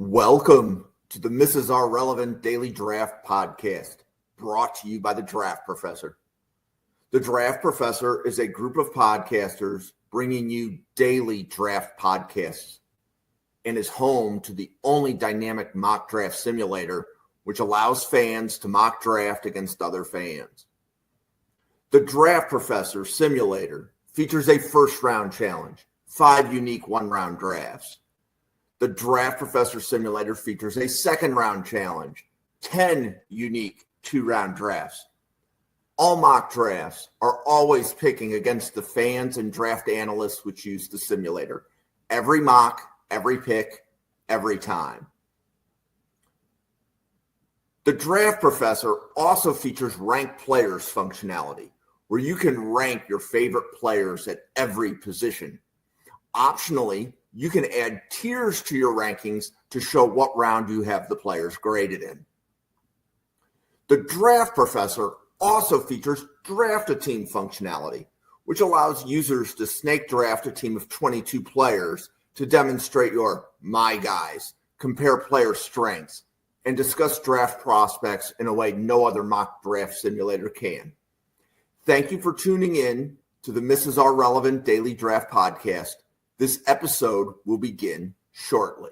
Welcome to the Mrs. R Relevant Daily Draft Podcast, brought to you by The Draft Professor. The Draft Professor is a group of podcasters bringing you daily draft podcasts and is home to the only dynamic mock draft simulator which allows fans to mock draft against other fans. The Draft Professor Simulator features a first-round challenge, 5 unique one-round drafts. The Draft Professor Simulator features a second-round challenge, 10 unique 2-round drafts. All mock drafts are always picking against the fans and draft analysts which use the simulator. Every mock, every pick, every time. The Draft Professor also features ranked players functionality, where you can rank your favorite players at every position. Optionally, you can add tiers to your rankings to show what round you have the players graded in. The Draft Professor also features Draft a Team functionality, which allows users to snake draft a team of 22 players to demonstrate your my guys, compare player strengths, and discuss draft prospects in a way no other mock draft simulator can. Thank you for tuning in to the Mrs. R Relevant Daily Draft Podcast. This episode will begin shortly.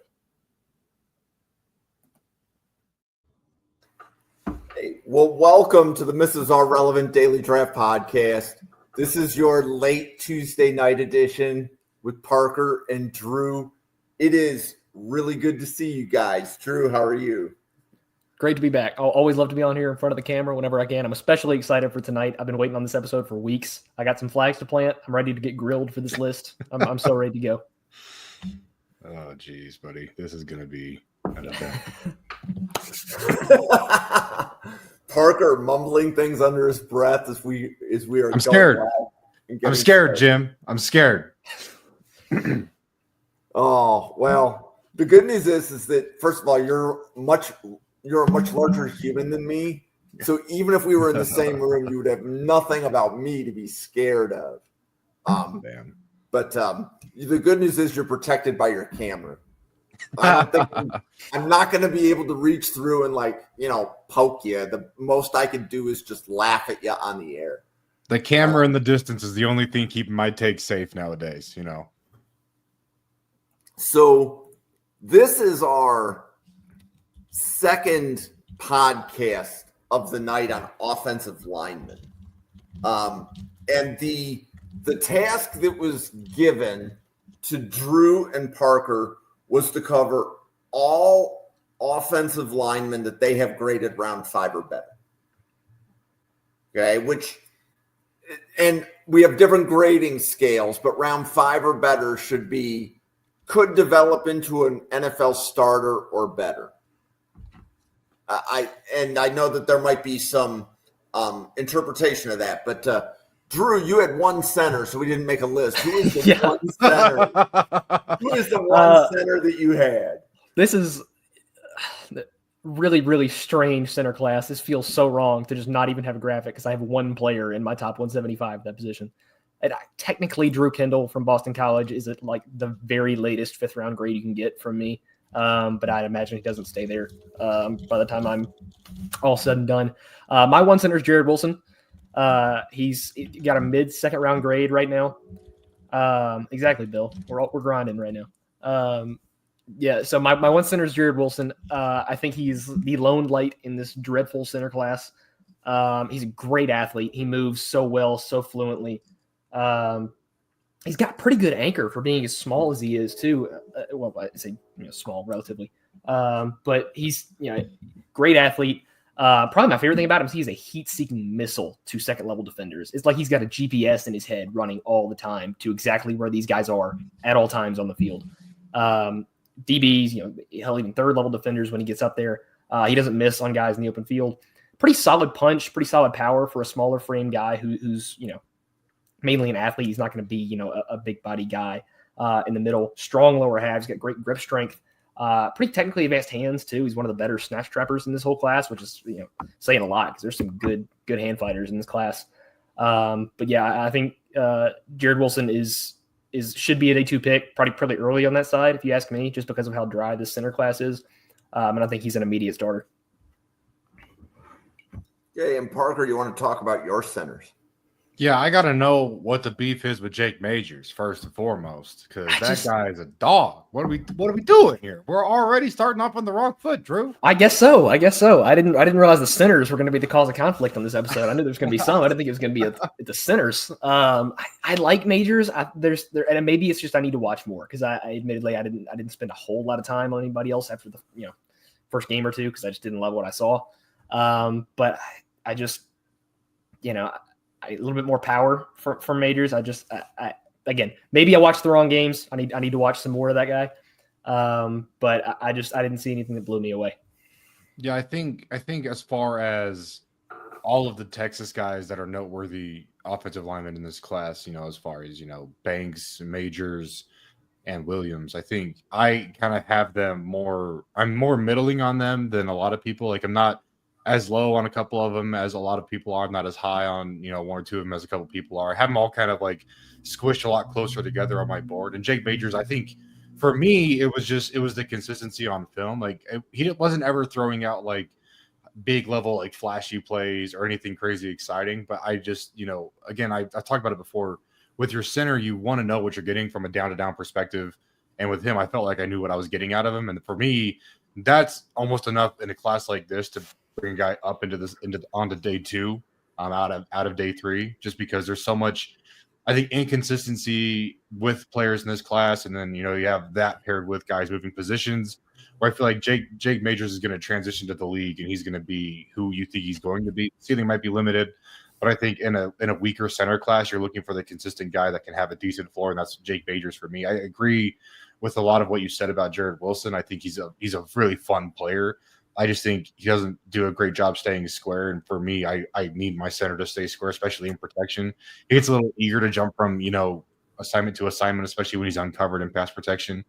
Hey, well, welcome to the Mrs. R Relevant Daily Draft Podcast. This is your late Tuesday night edition with Parker and Drew. It is really good to see you guys. Drew, how are you? Great to be back. I'll always love to be on here in front of the camera whenever I can. I'm especially excited for tonight. I've been waiting on this episode for weeks. I got some flags to plant. I'm ready to get grilled for this list. I'm so ready to go. Oh, geez, buddy. This is going to be an event. Parker mumbling things under his breath as we are. I'm scared. I'm scared, Jim. I'm scared. Oh, well, the good news is that, first of all, you're a much larger human than me. So even if we were in the same room, you would have nothing about me to be scared of. But the good news is you're protected by your camera. I'm not going to be able to reach through and poke you. The most I can do is just laugh at you on the air. The camera in the distance is the only thing keeping my take safe nowadays, you know. So this is our second podcast of the night on offensive linemen. And the task that was given to Drew and Parker was to cover all offensive linemen that they have graded round 5 or better. Okay, and we have different grading scales, but round 5 or better could develop into an NFL starter or better. I know that there might be some interpretation of that, but Drew, you had one center, so we didn't make a list. Who is the one center? Who is the one center that you had? This is really, really strange center class. This feels so wrong to just not even have a graphic because I have one player in my top 175 at that position. And technically, Drew Kendall from Boston College is at like the very latest 5th round grade you can get from me. But I'd imagine he doesn't stay there by the time I'm all said and done. My one center is Jared Wilson. He's got a mid-second round grade right now. Exactly, Bill. We're grinding right now. So my one center is Jared Wilson. I think he's the lone light in this dreadful center class. He's a great athlete. He moves so well, so fluently. He's got pretty good anchor for being as small as he is too. Well, I say small relatively, but he's great athlete. Probably my favorite thing about him is he's a heat-seeking missile to second-level defenders. It's like he's got a GPS in his head running all the time to exactly where these guys are at all times on the field. DBs, hell, even third-level defenders when he gets up there, he doesn't miss on guys in the open field. Pretty solid punch, pretty solid power for a smaller frame guy who's mainly an athlete. He's not going to be, a big body guy in the middle. Strong lower halves, got great grip strength. Pretty technically advanced hands too. He's one of the better snatch trappers in this whole class, which is saying a lot because there's some good hand fighters in this class. But yeah, I think Jared Wilson is should be a day 2 pick, probably early on that side, if you ask me, just because of how dry this center class is. And I think he's an immediate starter. Yeah, and Parker, you want to talk about your centers? Yeah, I got to know what the beef is with Jake Majors first and foremost, because that guy is a dog. What are we doing here? We're already starting off on the wrong foot, Drew. I guess so. I didn't realize the centers were going to be the cause of conflict on this episode. I knew there was going to be some. I didn't think it was going to be the centers. I like Majors. And maybe it's just I need to watch more because I admittedly I didn't spend a whole lot of time on anybody else after the first game or two because I just didn't love what I saw. But I just a little bit more power from Majors. Again, maybe I watched the wrong games. I need to watch some more of that guy. But I didn't see anything that blew me away. Yeah, I think as far as all of the Texas guys that are noteworthy offensive linemen in this class, as far as Banks, Majors, and Williams, I think I kind of have them more. I'm more middling on them than a lot of people. Like I'm not as low on a couple of them as a lot of people are. I'm not as high on, one or two of them as a couple of people are. I have them all kind of like squished a lot closer together on my board. And Jake Majors, I think for me, it was the consistency on film. Like he wasn't ever throwing out like big level, like flashy plays or anything crazy exciting. But I just, again, I talked about it before with your center, you want to know what you're getting from a down to down perspective. And with him, I felt like I knew what I was getting out of him. And for me, that's almost enough in a class like this to bring a guy up onto day 2, out of day 3, just because there's so much, I think, inconsistency with players in this class, and then you have that paired with guys moving positions, where I feel like Jake Majors is going to transition to the league, and he's going to be who you think he's going to be. Ceiling might be limited, but I think in a weaker center class, you're looking for the consistent guy that can have a decent floor, and that's Jake Majors for me. I agree with a lot of what you said about Jared Wilson. I think he's a really fun player. I just think he doesn't do a great job staying square. And for me, I need my center to stay square, especially in protection. He gets a little eager to jump from, assignment to assignment, especially when he's uncovered in pass protection.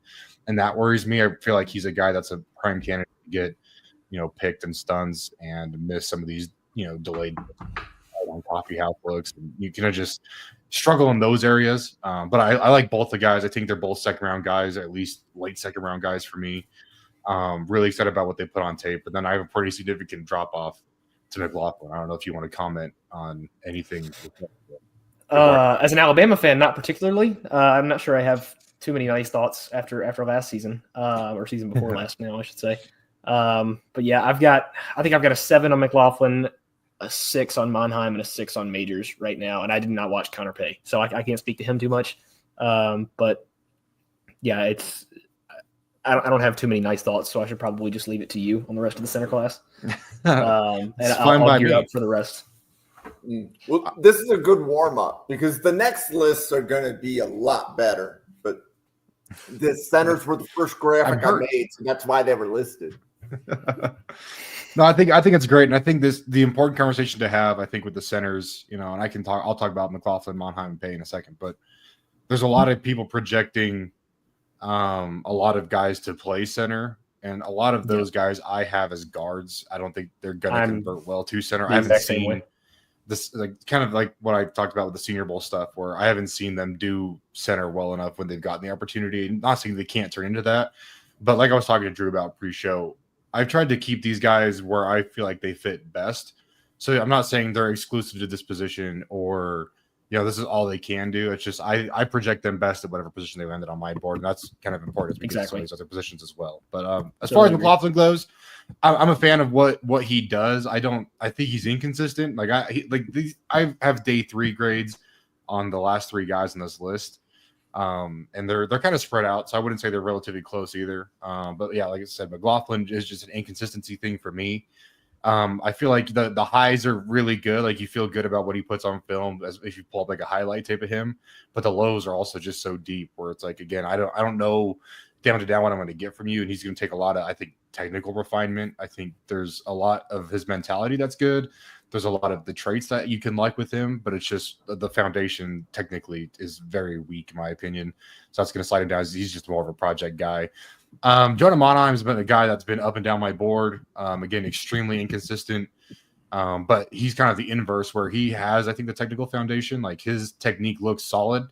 And that worries me. I feel like he's a guy that's a prime candidate to get, picked and stuns and miss some of these, delayed coffee house looks. And you can just struggle in those areas. But I like both the guys. I think they're both second round guys, or at least late second round guys for me. Really excited about what they put on tape, but then I have a pretty significant drop off to McLaughlin. I don't know if you want to comment on anything. As an Alabama fan, not particularly. I'm not sure I have too many nice thoughts after last season, or season before last now, I should say. But yeah, I think I've got a 7 on McLaughlin, a 6 on Monheim, and a 6 on Majors right now. And I did not watch Connor Pay, so I can't speak to him too much. But yeah, I don't have too many nice thoughts, so I should probably just leave it to you on the rest of the center class. And I'll gear up for the rest. Well, this is a good warm-up because the next lists are going to be a lot better. But the centers were the first graphic I made, so that's why they were listed. No, I think it's great, and I think the important conversation to have, I think, with the centers, and I'll talk about McLaughlin, Monheim, and Pay in a second, but there's a lot of people projecting a lot of guys to play center, and a lot of those guys I have as guards. I don't think they're going to convert well to center. I haven't seen this, like kind of like what I talked about with the Senior Bowl stuff, where I haven't seen them do center well enough when they've gotten the opportunity. Not saying they can't turn into that, but like I was talking to Drew about pre-show, I've tried to keep these guys where I feel like they fit best. So I'm not saying they're exclusive to this position or this is all they can do. It's just I project them best at whatever position they landed on my board, and that's kind of important because of some of these other positions as well. But as far as McLaughlin goes, I'm a fan of what he does. I think he's inconsistent. Like I have day 3 grades on the last 3 guys on this list, and they're kind of spread out, so I wouldn't say they're relatively close either. But yeah, like I said, McLaughlin is just an inconsistency thing for me. I feel like the highs are really good. Like you feel good about what he puts on film as if you pull up like a highlight tape of him, but the lows are also just so deep where it's like, again, I don't know down to down what I'm going to get from you. And he's going to take a lot of, I think, technical refinement. I think there's a lot of his mentality that's good. There's a lot of the traits that you can like with him, but it's just the foundation technically is very weak in my opinion. So that's going to slide him down. He's just more of a project guy. Jonah Monheim has been a guy that's been up and down my board. Again, extremely inconsistent. But he's kind of the inverse where he has, I think, the technical foundation. Like his technique looks solid.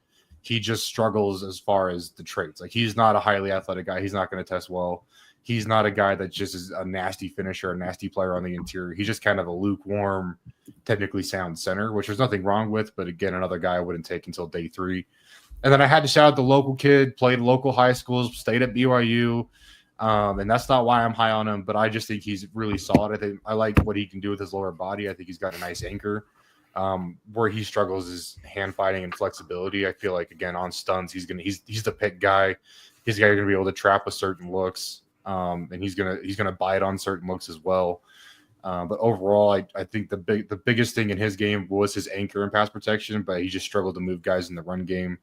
He just struggles as far as the traits. Like, he's not a highly athletic guy. He's not going to test well. He's not a guy that just is a nasty finisher, a nasty player on the interior. He's just kind of a lukewarm, technically sound center, which there's nothing wrong with. But again, another guy I wouldn't take until day 3. And then I had to shout out the local kid, played local high schools, stayed at BYU. And that's not why I'm high on him, but I just think he's really solid. I think I like what he can do with his lower body. I think he's got a nice anchor. Where he struggles is hand fighting and flexibility. I feel like, again, on stuns, he's the pick guy. He's the guy who's gonna be able to trap with certain looks. And he's gonna buy it on certain looks as well. But overall, I think the biggest thing in his game was his anchor and pass protection, but he just struggled to move guys in the run game.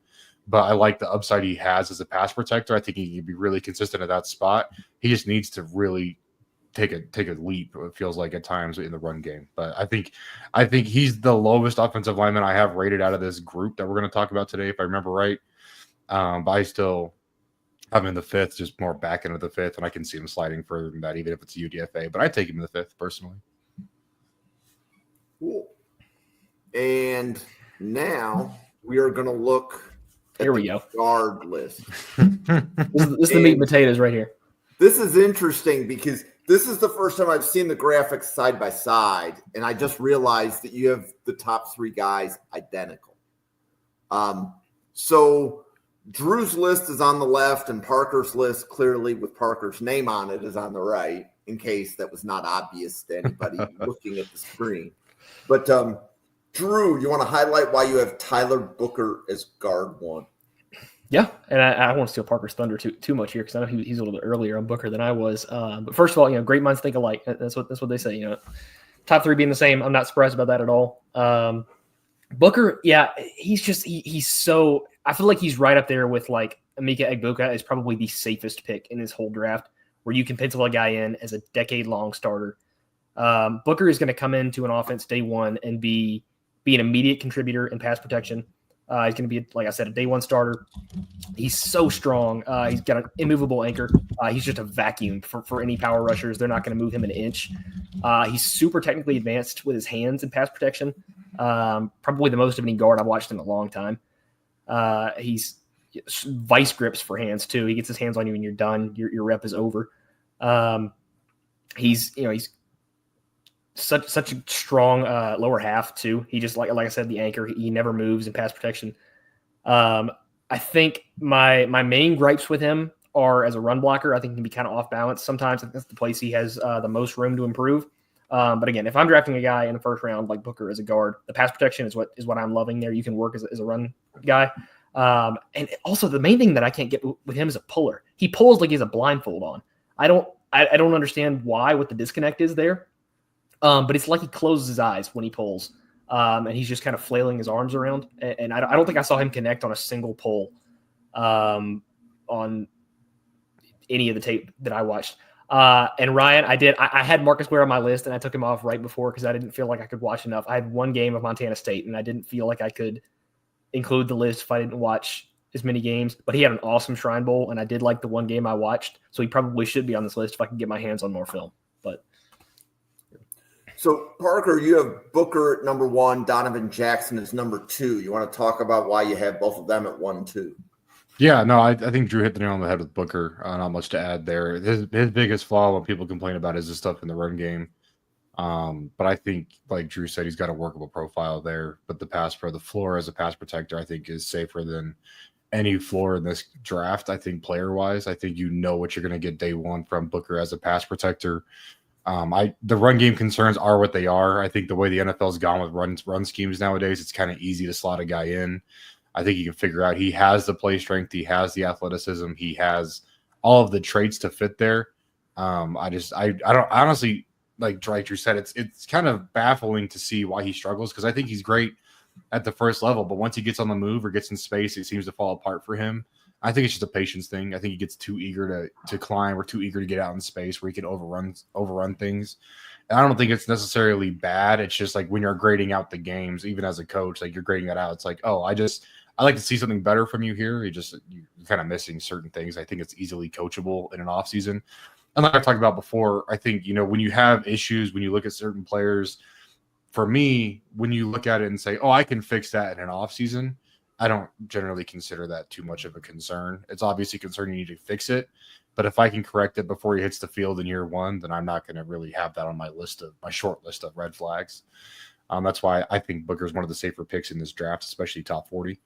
But I like the upside he has as a pass protector. I think he can be really consistent at that spot. He just needs to really take a leap, it feels like, at times in the run game. But I think he's the lowest offensive lineman I have rated out of this group that we're going to talk about today, if I remember right. But I still have him in the 5th, just more back end of the 5th, and I can see him sliding further than that, even if it's UDFA. But I'd take him in the 5th personally. Cool. And now we are going to look. Here we go. Guard list. This is the meat and potatoes right here. This is interesting because this is the first time I've seen the graphics side by side, and I just realized that you have the top 3 guys identical. So Drew's list is on the left, and Parker's list, clearly with Parker's name on it, is on the right, in case that was not obvious to anybody looking at the screen. But Drew, you want to highlight why you have Tyler Booker as guard 1? Yeah, and I won't steal Parker's thunder too much here because I know he's a little bit earlier on Booker than I was. But first of all, great minds think alike. That's what they say. Top 3 being the same. I'm not surprised about that at all. Booker, yeah, he's so. I feel like he's right up there with like Emeka Egbuka is probably the safest pick in his whole draft, where you can pencil a guy in as a decade-long starter. Booker is going to come into an offense day 1 and be an immediate contributor in pass protection. He's going to be, like I said, a day 1 starter. He's so strong. He's got an immovable anchor. He's just a vacuum for any power rushers. They're not going to move him an inch. He's super technically advanced with his hands in pass protection. Probably the most of any guard I've watched in a long time. He's vice grips for hands too. He gets his hands on you and you're done. Your rep is over. He's such a strong lower half too. He just like I said, the anchor. He never moves in pass protection. I think my main gripes with him are as a run blocker. I think he can be kind of off balance sometimes. I think that's the place he has the most room to improve. But again, if I'm drafting a guy in the first round like Booker as a guard, the pass protection is what I'm loving there. You can work as a run guy. And also the main thing that I can't get with him is a puller. He pulls like he has a blindfold on. I don't understand what the disconnect is there. But it's like he closes his eyes when he pulls. And he's just kind of flailing his arms around. And I don't think I saw him connect on a single pull on any of the tape that I watched. And Ryan, I had Marcus Ware on my list, and I took him off right before because I didn't feel like I could watch enough. I had 1 game of Montana State, and I didn't feel like I could include the list if I didn't watch as many games. But he had an awesome Shrine Bowl, and I did like the 1 game I watched. So he probably should be on this list if I can get my hands on more film. But so, Parker, you have Booker at number 1, Donovan Jackson is number 2. You want to talk about why you have both of them at 1 and 2? Yeah, no, I think Drew hit the nail on the head with Booker. Not much to add there. His biggest flaw, what people complain about, is the stuff in the run game. But I think, like Drew said, he's got a workable profile there. But the floor as a pass protector, I think, is safer than any floor in this draft. I think player-wise, I think you know what you're going to get day 1 from Booker as a pass protector. The run game concerns are what they are. I think the way the NFL's gone with run schemes nowadays, it's kind of easy to slot a guy in. I think you can figure out he has the play strength, he has the athleticism, he has all of the traits to fit there. I don't honestly, like Drew said, it's kind of baffling to see why he struggles because I think he's great at the first level, but once he gets on the move or gets in space, it seems to fall apart for him. I think it's just a patience thing. I think he gets too eager to climb or too eager to get out in space where he can overrun things. And I don't think it's necessarily bad. It's just like when you're grading out the games, even as a coach, like you're grading that out. It's like, oh, I like to see something better from you here. You're kind of missing certain things. I think it's easily coachable in an off season. And like I talked about before, I think, when you have issues, when you look at certain players, for me, when you look at it and say, oh, I can fix that in an off season, I don't generally consider that too much of a concern. It's obviously a concern you need to fix it, but if I can correct it before he hits the field in year one, then I'm not going to really have that on my short list of red flags. That's why I think Booker is one of the safer picks in this draft, especially top 40.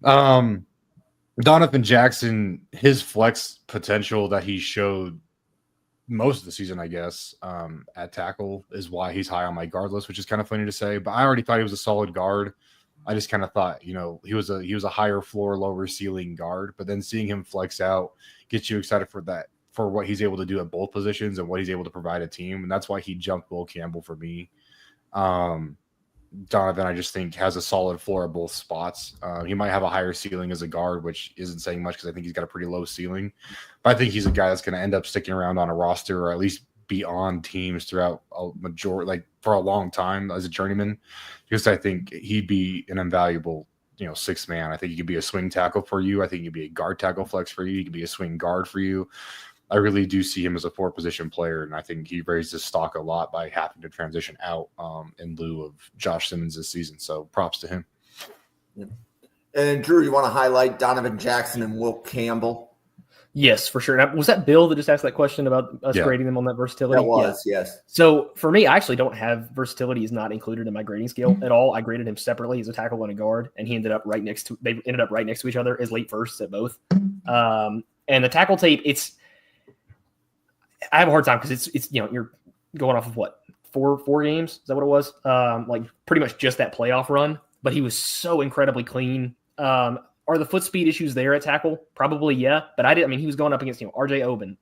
Donovan Jackson, his flex potential that he showed most of the season, I guess, at tackle is why he's high on my guard list, which is kind of funny to say. But I already thought he was a solid guard. I just kind of thought, he was a higher floor, lower ceiling guard. But then seeing him flex out gets you excited for what he's able to do at both positions and what he's able to provide a team. And that's why he jumped Will Campbell for me. Donovan, I just think, has a solid floor at both spots. He might have a higher ceiling as a guard, which isn't saying much because I think he's got a pretty low ceiling. But I think he's a guy that's going to end up sticking around on a roster or at least be on teams throughout for a long time as a journeyman, because I think he'd be an invaluable, sixth man. I think he could be a swing tackle for you. I think he could be a guard tackle flex for you. He could be a swing guard for you. I really do see him as a four-position player, and I think he raised his stock a lot by having to transition out in lieu of Josh Simmons this season. So props to him. Yeah. And Drew, you want to highlight Donovan Jackson and Will Campbell? Yes, for sure. Now, was that Bill that just asked that question about us grading them on that versatility? That was, yes. So for me, I actually don't have versatility is not included in my grading scale at all. I graded him separately as a tackle and a guard, and they ended up right next to each other as late firsts at both. And the tackle tape, I have a hard time because it's you're going off of what four games, is that what it was? Like pretty much just that playoff run, but he was so incredibly clean. Are the foot speed issues there at tackle? Probably, yeah. But he was going up against RJ Oben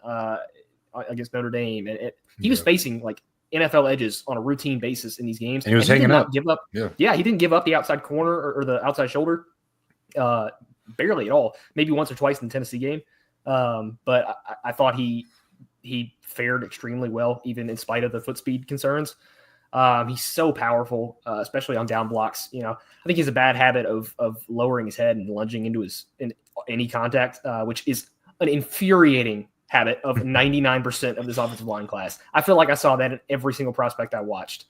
against Notre Dame, and he was facing like NFL edges on a routine basis in these games. And he was hanging up. Give up. Yeah, he didn't give up the outside corner or the outside shoulder, barely at all. Maybe once or twice in the Tennessee game, but I thought he fared extremely well, even in spite of the foot speed concerns. He's so powerful, especially on down blocks. I think he has a bad habit of lowering his head and lunging into any contact, which is an infuriating habit of 99% of this offensive line class. I feel like I saw that in every single prospect I watched.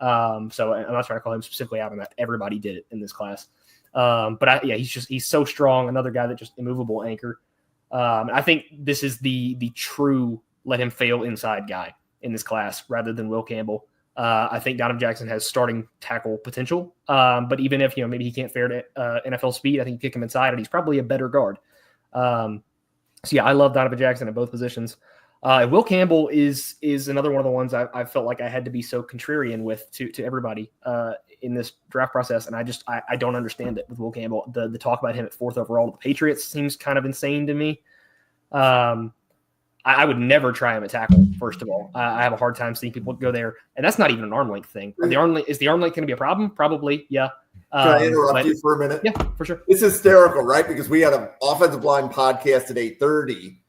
So I'm not trying to call him specifically out on that. Everybody did it in this class. But he's so strong. Another guy that just immovable anchor. I think this is the true let him fail inside guy in this class rather than Will Campbell. I think Donovan Jackson has starting tackle potential. But even if, maybe he can't fare to NFL speed, I think you kick him inside and he's probably a better guard. I love Donovan Jackson at both positions. Will Campbell is another one of the ones I felt like I had to be so contrarian with to everybody in this draft process. And I don't understand it with Will Campbell. The talk about him at 4th overall with the Patriots seems kind of insane to me. I would never try him at tackle, first of all. I have a hard time seeing people go there. And that's not even an arm length thing. Is the arm length going to be a problem? Probably, yeah. Can I interrupt you for a minute? Yeah, for sure. It's hysterical, right? Because we had an offensive line podcast at 8:30,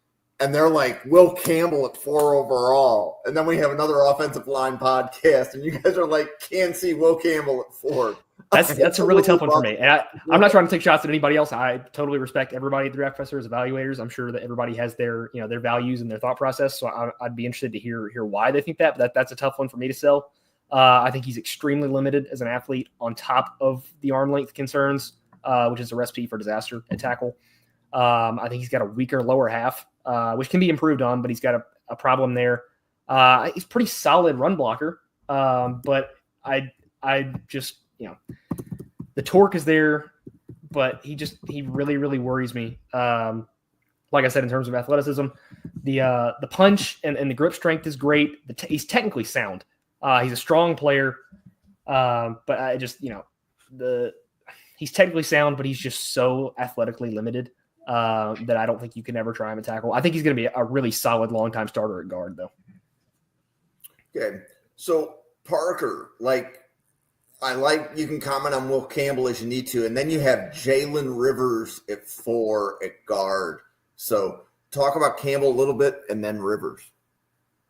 and they're like, Will Campbell at 4 overall. And then we have another offensive line podcast, and you guys are like, can't see Will Campbell at 4. That's a really tough one for me. And I'm not trying to take shots at anybody else. I totally respect everybody at the Draft Professor as evaluators. I'm sure that everybody has their values and their thought process. So I'd be interested to hear why they think that. But that's a tough one for me to sell. I think he's extremely limited as an athlete on top of the arm length concerns, which is a recipe for disaster at tackle. I think he's got a weaker lower half, which can be improved on, but he's got a problem there. He's a pretty solid run blocker, but I just the torque is there, but he really, really worries me. Like I said, in terms of athleticism, the punch and the grip strength is great. He's technically sound. He's a strong player, but I just he's technically sound, but he's just so athletically limited that I don't think you can ever try him at tackle. I think he's going to be a really solid long-time starter at guard, though. Okay, so Parker, you can comment on Will Campbell as you need to, and then you have Jalen Rivers at 4 at guard. So talk about Campbell a little bit, and then Rivers.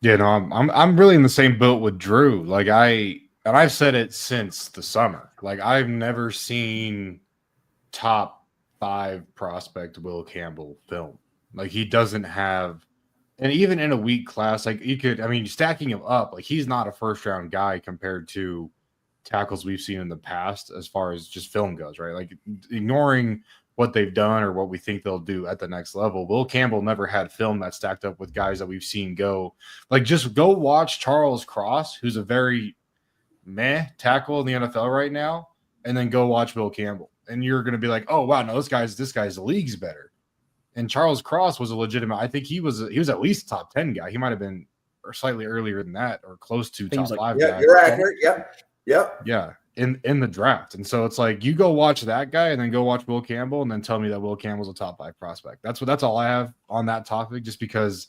Yeah, no, I'm really in the same boat with Drew. I've said it since the summer. I've never seen top 5 prospect Will Campbell film. He doesn't have, and even in a weak class, stacking him up, he's not a first round guy compared to tackles we've seen in the past as far as just film goes, right? Like ignoring what they've done or what we think they'll do at the next level. Will Campbell never had film that stacked up with guys that we've seen go. Like, just go watch Charles Cross, who's a very meh tackle in the NFL right now, and then go watch Will Campbell. And you're going to be like, oh, wow, no, this guy's the league's better. And Charles Cross was a legitimate, I think he was at least a top 10 guy. He might have been or slightly earlier than that or close to top 5 yeah, guy. You're accurate. Yep. Yeah. In the draft. And so it's like, you go watch that guy and then go watch Will Campbell and then tell me that Will Campbell's a top 5 prospect. That's all I have on that topic, just because.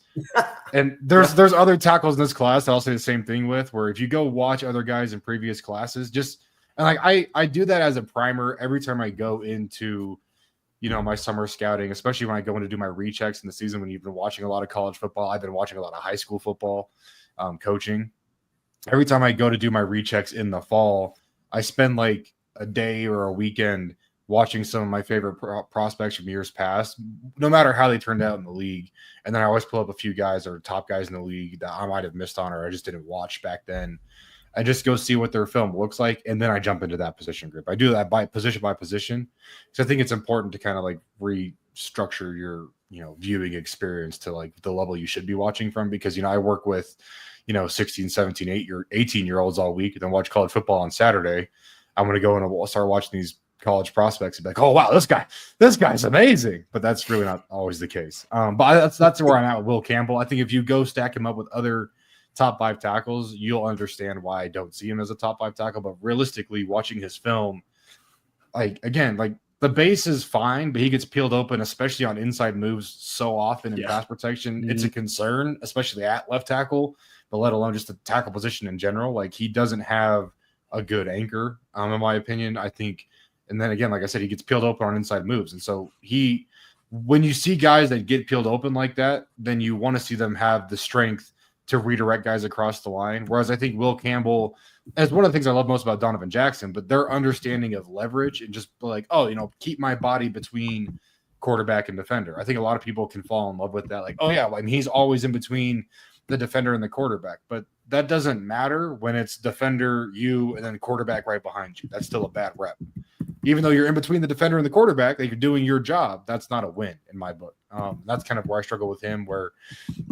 And there's other tackles in this class that I'll say the same thing with, where if you go watch other guys in previous classes, and like I do that as a primer every time I go into, my summer scouting, especially when I go in to do my rechecks in the season, when you've been watching a lot of college football. I've been watching a lot of high school football, coaching. Every time I go to do my rechecks in the fall, I spend like a day or a weekend watching some of my favorite prospects from years past, no matter how they turned out in the league. And then I always pull up a few guys that are top guys in the league that I might have missed on or I just didn't watch back then. I just go see what their film looks like, and then I jump into that position group. I do that by position, because I think it's important to kind of like restructure your viewing experience to like the level you should be watching from, because I work with 16, 17, 18-year-olds all week, and then watch college football on Saturday. I'm going to go and start watching these college prospects and be like, oh, wow, this guy's amazing. But that's really not always the case. But that's where I'm at with Will Campbell. I think if you go stack him up with other top 5 tackles, you'll understand why I don't see him as a top 5 tackle. But realistically, watching his film, the base is fine, but he gets peeled open, especially on inside moves so often in pass protection. Mm-hmm. It's a concern, especially at left tackle, but let alone just the tackle position in general. Like, he doesn't have a good anchor, in my opinion, I think. And then again, like I said, he gets peeled open on inside moves. And so when you see guys that get peeled open like that, then you want to see them have the strength to redirect guys across the line. Whereas I think Will Campbell, as one of the things I love most about Donovan Jackson, but their understanding of leverage and just like, keep my body between quarterback and defender. I think a lot of people can fall in love with that. Like, oh yeah, he's always in between the defender and the quarterback, but that doesn't matter when it's defender, you, and then the quarterback right behind you. That's still a bad rep. Even though you're in between the defender and the quarterback, that you're doing your job, that's not a win in my book. That's kind of where I struggle with him, where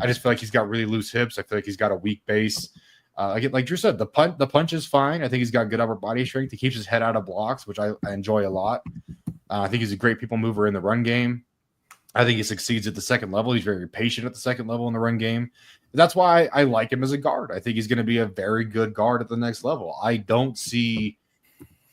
I just feel like he's got really loose hips. I feel like he's got a weak base. Like Drew said, the punch is fine. I think he's got good upper body strength. He keeps his head out of blocks, which I enjoy a lot. I think he's a great people mover in the run game. I think he succeeds at the second level. He's very patient at the second level in the run game. That's why I like him as a guard. I think he's going to be a very good guard at the next level. I don't see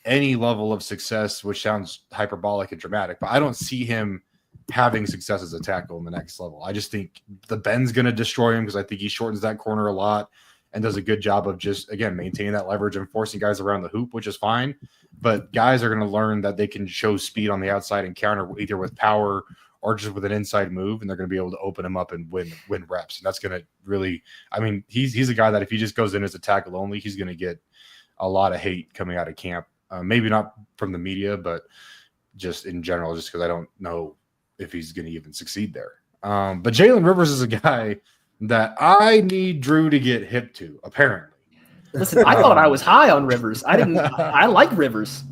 any level of success, which sounds hyperbolic and dramatic, but I don't see him having success as a tackle in the next level. I just think the bend's going to destroy him, because I think he shortens that corner a lot and does a good job of just, again, maintaining that leverage and forcing guys around the hoop, which is fine. But guys are going to learn that they can show speed on the outside and counter either with power or just with an inside move, and they're going to be able to open him up and win reps. And that's going to really, he's a guy that if he just goes in as a tackle only, he's going to get a lot of hate coming out of camp. Maybe not from the media, but just in general, just because I don't know if he's going to even succeed there. But Jalen Rivers is a guy that I need Drew to get hip to, apparently. Listen, I thought I was high on Rivers. I like Rivers.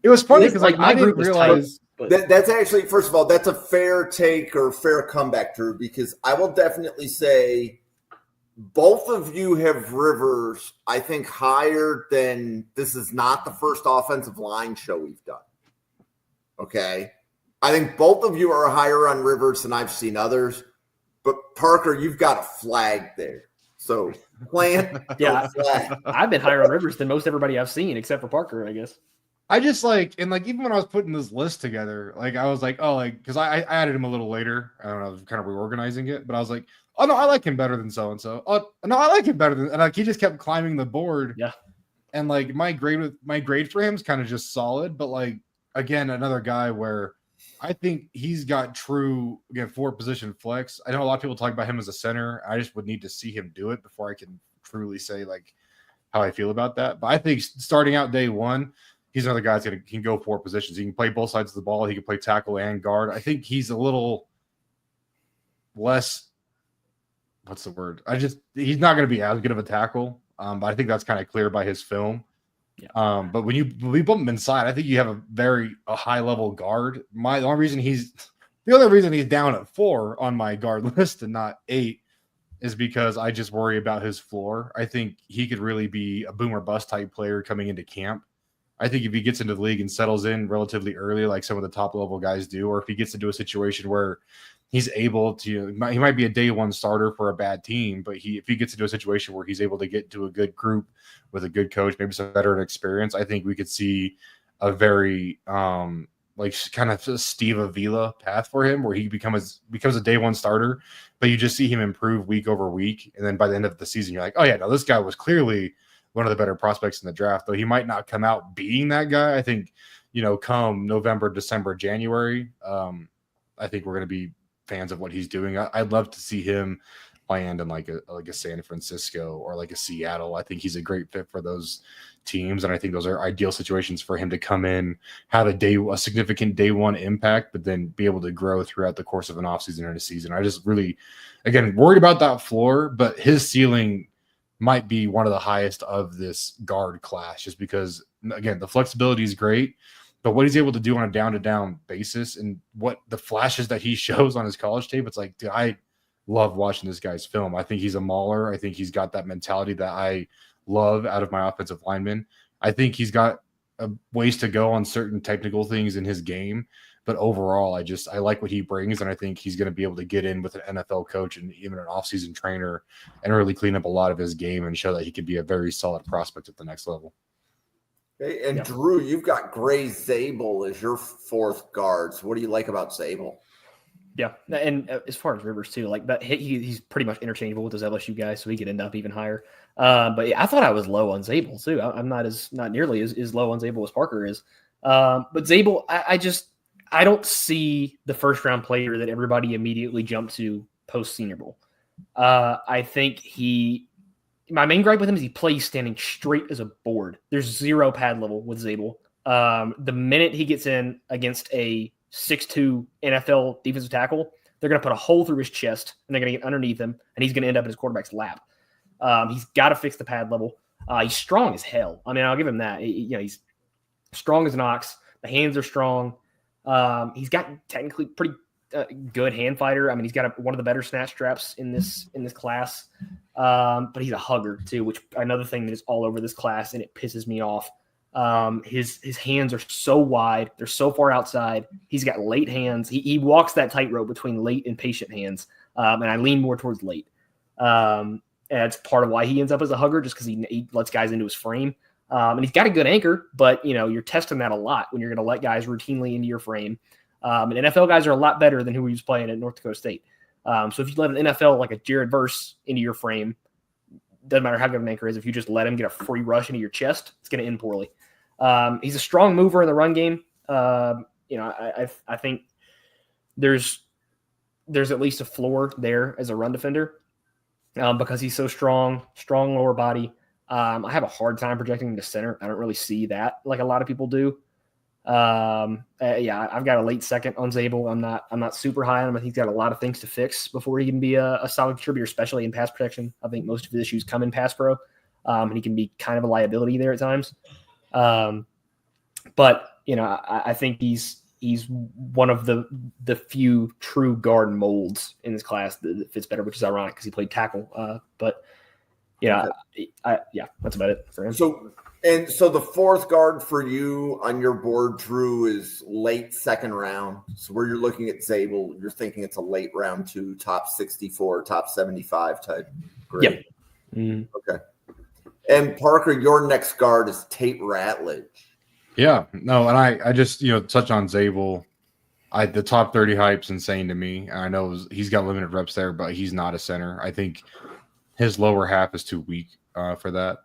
It was funny because I didn't realize. That's actually, first of all, that's a fair take or fair comeback, Drew, because I will definitely say both of you have Rivers, I think, higher than this is not the first offensive line show we've done. Okay? I think both of you are higher on Rivers than I've seen others. But, Parker, you've got a flag there. So, plant yeah, flag. I've been higher on Rivers than most everybody I've seen, except for Parker, I guess. I just even when I was putting this list together, I was like, because I added him a little later. I don't know, kind of reorganizing it, but I was like, oh no, I like him better than so and so. Oh no, I like him better than, and he just kept climbing the board. Yeah, and my grade for him is kind of just solid, but again, another guy where I think he's got true forward position flex. I know a lot of people talk about him as a center. I just would need to see him do it before I can truly say how I feel about that. But I think starting out day one, he's another guy that can go 4 positions. He can play both sides of the ball. He can play tackle and guard. I think he's a little less. What's the word? He's not going to be as good of a tackle. But I think that's kind of clear by his film. Yeah. But when we bump him inside, I think you have a high level guard. The only reason he's down at 4 on my guard list and not 8 is because I just worry about his floor. I think he could really be a boom or bust type player coming into camp. I think if he gets into the league and settles in relatively early, like some of the top level guys do, or if he gets into a situation where he's able to, he might be a day one starter for a bad team, but if he gets into a situation where he's able to get to a good group with a good coach, maybe some veteran experience, I think we could see a very like kind of a Steve Avila path for him, where he becomes a day one starter, but you just see him improve week over week, and then by the end of the season, you're like, oh yeah, no, this guy was clearly one of the better prospects in the draft, though he might not come out being that guy. I think, come November, December, January, I think we're going to be fans of what he's doing. I'd love to see him land in like a San Francisco or like a Seattle. I think he's a great fit for those teams, and I think those are ideal situations for him to come in, have a significant day one impact, but then be able to grow throughout the course of an offseason and a season. I just really, again, worried about that floor, but his ceiling might be one of the highest of this guard class, just because, again, the flexibility is great, but what he's able to do on a down-to-down basis and what the flashes that he shows on his college tape, it's like, dude, I love watching this guy's film. I think he's a mauler. I think he's got that mentality that I love out of my offensive linemen. I think he's got ways to go on certain technical things in his game, but overall, I like what he brings, and I think he's going to be able to get in with an NFL coach and even an offseason trainer and really clean up a lot of his game and show that he could be a very solid prospect at the next level. Hey, and Drew, you've got Gray Zabel as your 4th guard. So what do you like about Zabel? Yeah, and as far as Rivers too, like that, he's pretty much interchangeable with those LSU guys, so he could end up even higher. But yeah, I thought I was low on Zabel too. I'm not nearly as low on Zabel as Parker is. But Zabel, I don't see the first round player that everybody immediately jumped to post Senior Bowl. I think my main gripe with him is he plays standing straight as a board. There's 0 pad level with Zabel. The minute he gets in against a 6'2" NFL defensive tackle, they're going to put a hole through his chest and they're going to get underneath him, and he's going to end up in his quarterback's lap. He's got to fix the pad level. He's strong as hell. I mean, I'll give him that. He's strong as an ox. The hands are strong. He's got technically pretty good hand fighter. I mean, he's got one of the better snatch straps in this class. But he's a hugger too, which another thing that is all over this class, and it pisses me off. His hands are so wide. They're so far outside. He's got late hands. He walks that tightrope between late and patient hands. And I lean more towards late. And that's part of why he ends up as a hugger, just because he lets guys into his frame. And he's got a good anchor, but you're testing that a lot when you're going to let guys routinely into your frame. And NFL guys are a lot better than who he was playing at North Dakota State. So if you let an NFL like a Jared Verse into your frame, doesn't matter how good an anchor is, if you just let him get a free rush into your chest, it's going to end poorly. He's a strong mover in the run game. I think there's at least a floor there as a run defender because he's so strong lower body. I have a hard time projecting him to center. I don't really see that like a lot of people do. I've got a late second on Zabel. I'm not super high on him. I think he's got a lot of things to fix before he can be a solid contributor, especially in pass protection. I think most of his issues come in pass pro, and he can be kind of a liability there at times. But I think he's one of the few true guard molds in this class that fits better, which is ironic because he played tackle. That's about it for him. So the 4th guard for you on your board, Drew, is late 2nd round. So where you're looking at Zabel, you're thinking it's a late round 2, top 64, top 75 type. Great. Yep. Mm-hmm. Okay. And Parker, your next guard is Tate Ratledge. Yeah, no, and I just touch on Zabel. The top 30 hype's insane to me. And I know he's got limited reps there, but he's not a center. I think his lower half is too weak for that,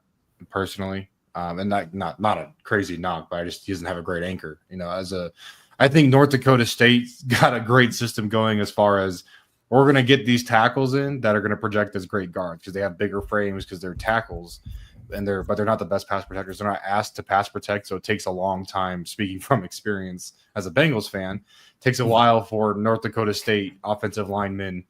personally. And not a crazy knock, but he doesn't have a great anchor. I think North Dakota State got a great system going as far as we're going to get these tackles in that are going to project as great guards because they have bigger frames because they're tackles. But they're not the best pass protectors. They're not asked to pass protect, so it takes a long time. Speaking from experience as a Bengals fan, it takes a while for North Dakota State offensive linemen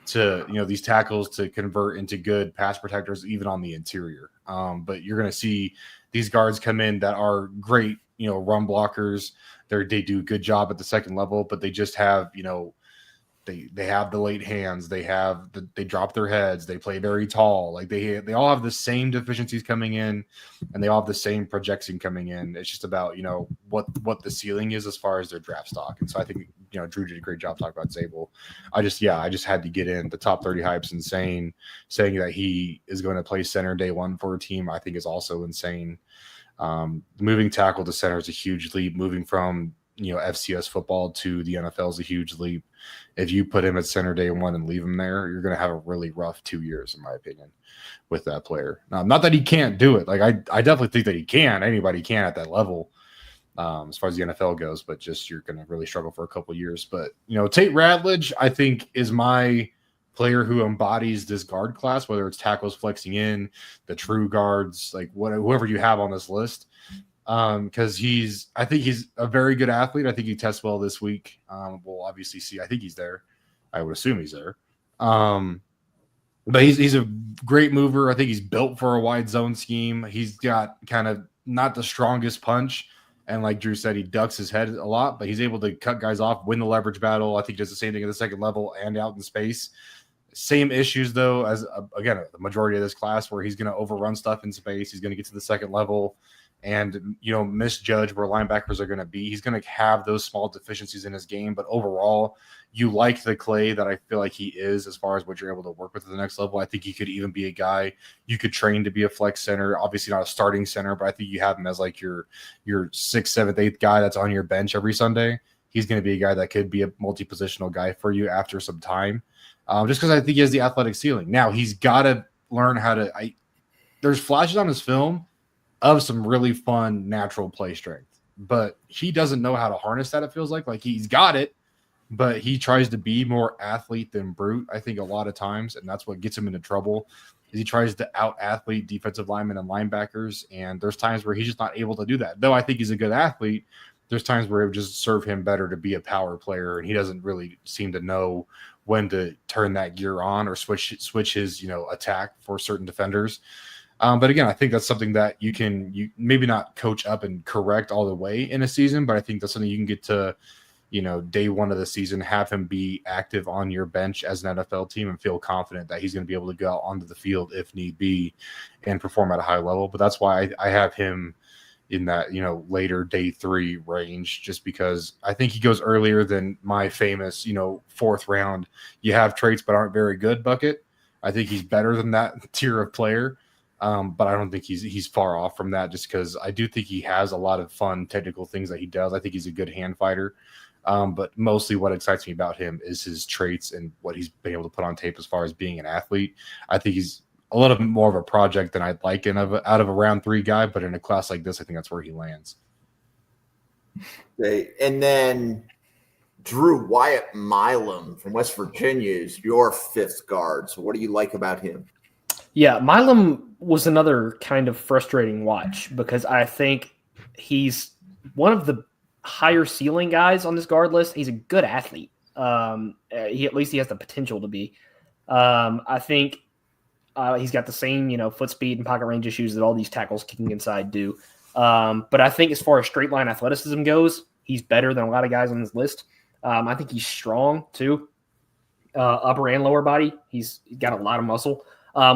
to these tackles to convert into good pass protectors, even on the interior. But you're going to see these guards come in that are great, run blockers. They do a good job at the second level, but they just have, they have the late hands. They drop their heads. They play very tall. Like they all have the same deficiencies coming in, and they all have the same projection coming in. It's just about what the ceiling is as far as their draft stock. And so I think Drew did a great job talking about Zabel. I just had to get in. The top 30 hype's insane. Saying that he is going to play center day one for a team, I think, is also insane. Moving tackle to center is a huge leap. Moving from FCS football to the NFL is a huge leap. If you put him at center day one and leave him there, you're going to have a really rough 2 years, in my opinion, with that player. Not that he can't do it. Like I definitely think that he can. Anybody can at that level, as far as the NFL goes. But just you're going to really struggle for a couple of years. But Tate Ratledge, I think, is my player who embodies this guard class, whether it's tackles flexing in, the true guards, like whoever you have on this list. Because I think he's a very good athlete. I think he tests well this week. We'll obviously see. I think he's there. I would assume he's there. But he's a great mover. I think he's built for a wide zone scheme. He's got kind of not the strongest punch. And like Drew said, he ducks his head a lot, but he's able to cut guys off, win the leverage battle. I think he does the same thing at the second level and out in space. Same issues, though, as, again, the majority of this class, where he's going to overrun stuff in space. He's going to get to the second level and misjudge where linebackers are going to be. He's going to have those small deficiencies in his game, but overall, you like the clay that I feel like he is as far as what you're able to work with at the next level. I think he could even be a guy you could train to be a flex center. Obviously not a starting center, but I think you have him as like your 6th, 7th, 8th guy that's on your bench every Sunday. He's going to be a guy that could be a multi-positional guy for you after some time, just because I think he has the athletic ceiling. Now he's got to learn how to. There's flashes on his film of some really fun natural play strength, but he doesn't know how to harness that. It feels like he's got it, but he tries to be more athlete than brute, I think, a lot of times, and that's what gets him into trouble. Is he tries to out athlete defensive linemen and linebackers, and there's times where he's just not able to do that. Though I think he's a good athlete, there's times where it would just serve him better to be a power player, and he doesn't really seem to know when to turn that gear on or switch his attack for certain defenders. But again, I think that's something that you maybe not coach up and correct all the way in a season, but I think that's something you can get to, day one of the season, have him be active on your bench as an NFL team and feel confident that he's going to be able to go out onto the field if need be and perform at a high level. But that's why I have him in that, later day 3 range, just because I think he goes earlier than my famous, 4th round. You have traits but aren't very good bucket. I think he's better than that tier of player. But I don't think he's far off from that, just because I do think he has a lot of fun technical things that he does. I think he's a good hand fighter. But mostly what excites me about him is his traits and what he's been able to put on tape as far as being an athlete. I think he's a little bit more of a project than I'd like out of a round 3 guy, but in a class like this, I think that's where he lands. Okay. And then Drew, Wyatt Milam from West Virginia is your 5th guard. So what do you like about him? Yeah, Milam was another kind of frustrating watch because I think he's one of the higher ceiling guys on this guard list. He's a good athlete. At least he has the potential to be. I think he's got the same, foot speed and pocket range issues that all these tackles kicking inside do. But I think as far as straight line athleticism goes, he's better than a lot of guys on this list. I think he's strong too, upper and lower body. He's got a lot of muscle.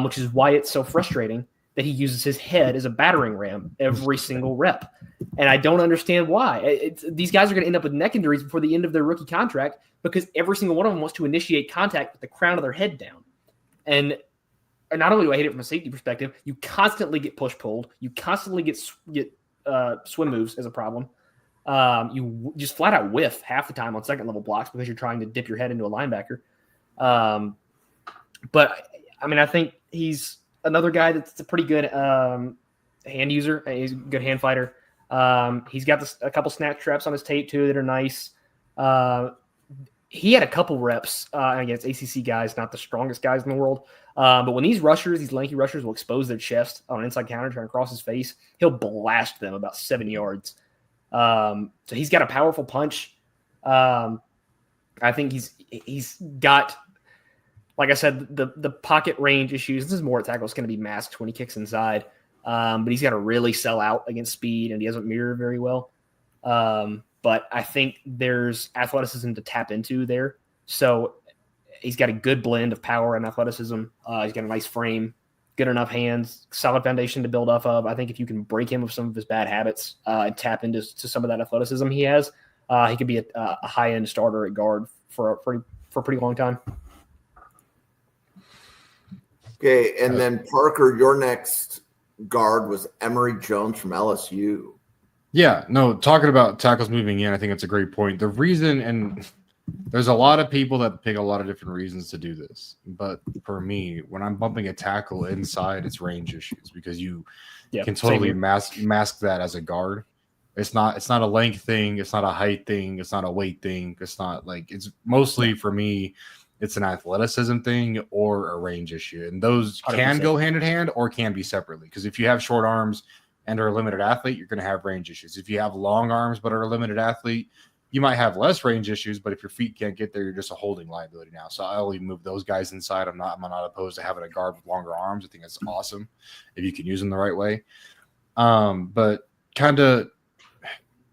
Which is why it's so frustrating that he uses his head as a battering ram every single rep. And I don't understand why. These guys are going to end up with neck injuries before the end of their rookie contract because every single one of them wants to initiate contact with the crown of their head down. And not only do I hate it from a safety perspective, you constantly get push-pulled. You constantly get swim moves as a problem. You just flat out whiff half the time on second-level blocks because you're trying to dip your head into a linebacker. But I mean, I think he's another guy that's a pretty good hand user. He's a good hand fighter. He's got a couple snatch traps on his tape, too, that are nice. He had a couple reps against ACC guys, not the strongest guys in the world. But when these lanky rushers will expose their chest on an inside counter trying to cross his face, he'll blast them about 7 yards. So he's got a powerful punch. I think he's got – like I said, the pocket range issues. This is more tackle is going to be masked when he kicks inside. but he's got to really sell out against speed, and he doesn't mirror very well. But I think there's athleticism to tap into there. So he's got a good blend of power and athleticism. He's got a nice frame, good enough hands, solid foundation to build off of. I think if you can break him of some of his bad habits and tap into some of that athleticism he has, he could be a high-end starter at guard for a pretty long time. Okay, and then Parker, your next guard was Emory Jones from LSU. Yeah, no, talking about tackles moving in, I think it's a great point. The reason, and there's a lot of people that pick a lot of different reasons to do this, but for me, when I'm bumping a tackle inside, it's range issues because you can totally mask that as a guard. It's not a length thing, it's not a height thing, it's not a weight thing, it's not like it's mostly for me. It's an athleticism thing or a range issue, and those 100%. Can go hand in hand or can be separately. Because if you have short arms and are a limited athlete, you're going to have range issues. If you have long arms but are a limited athlete, you might have less range issues. But if your feet can't get there, you're just a holding liability now. So I only move those guys inside. I'm not opposed to having a guard with longer arms. I think that's awesome if you can use them the right way. But kind of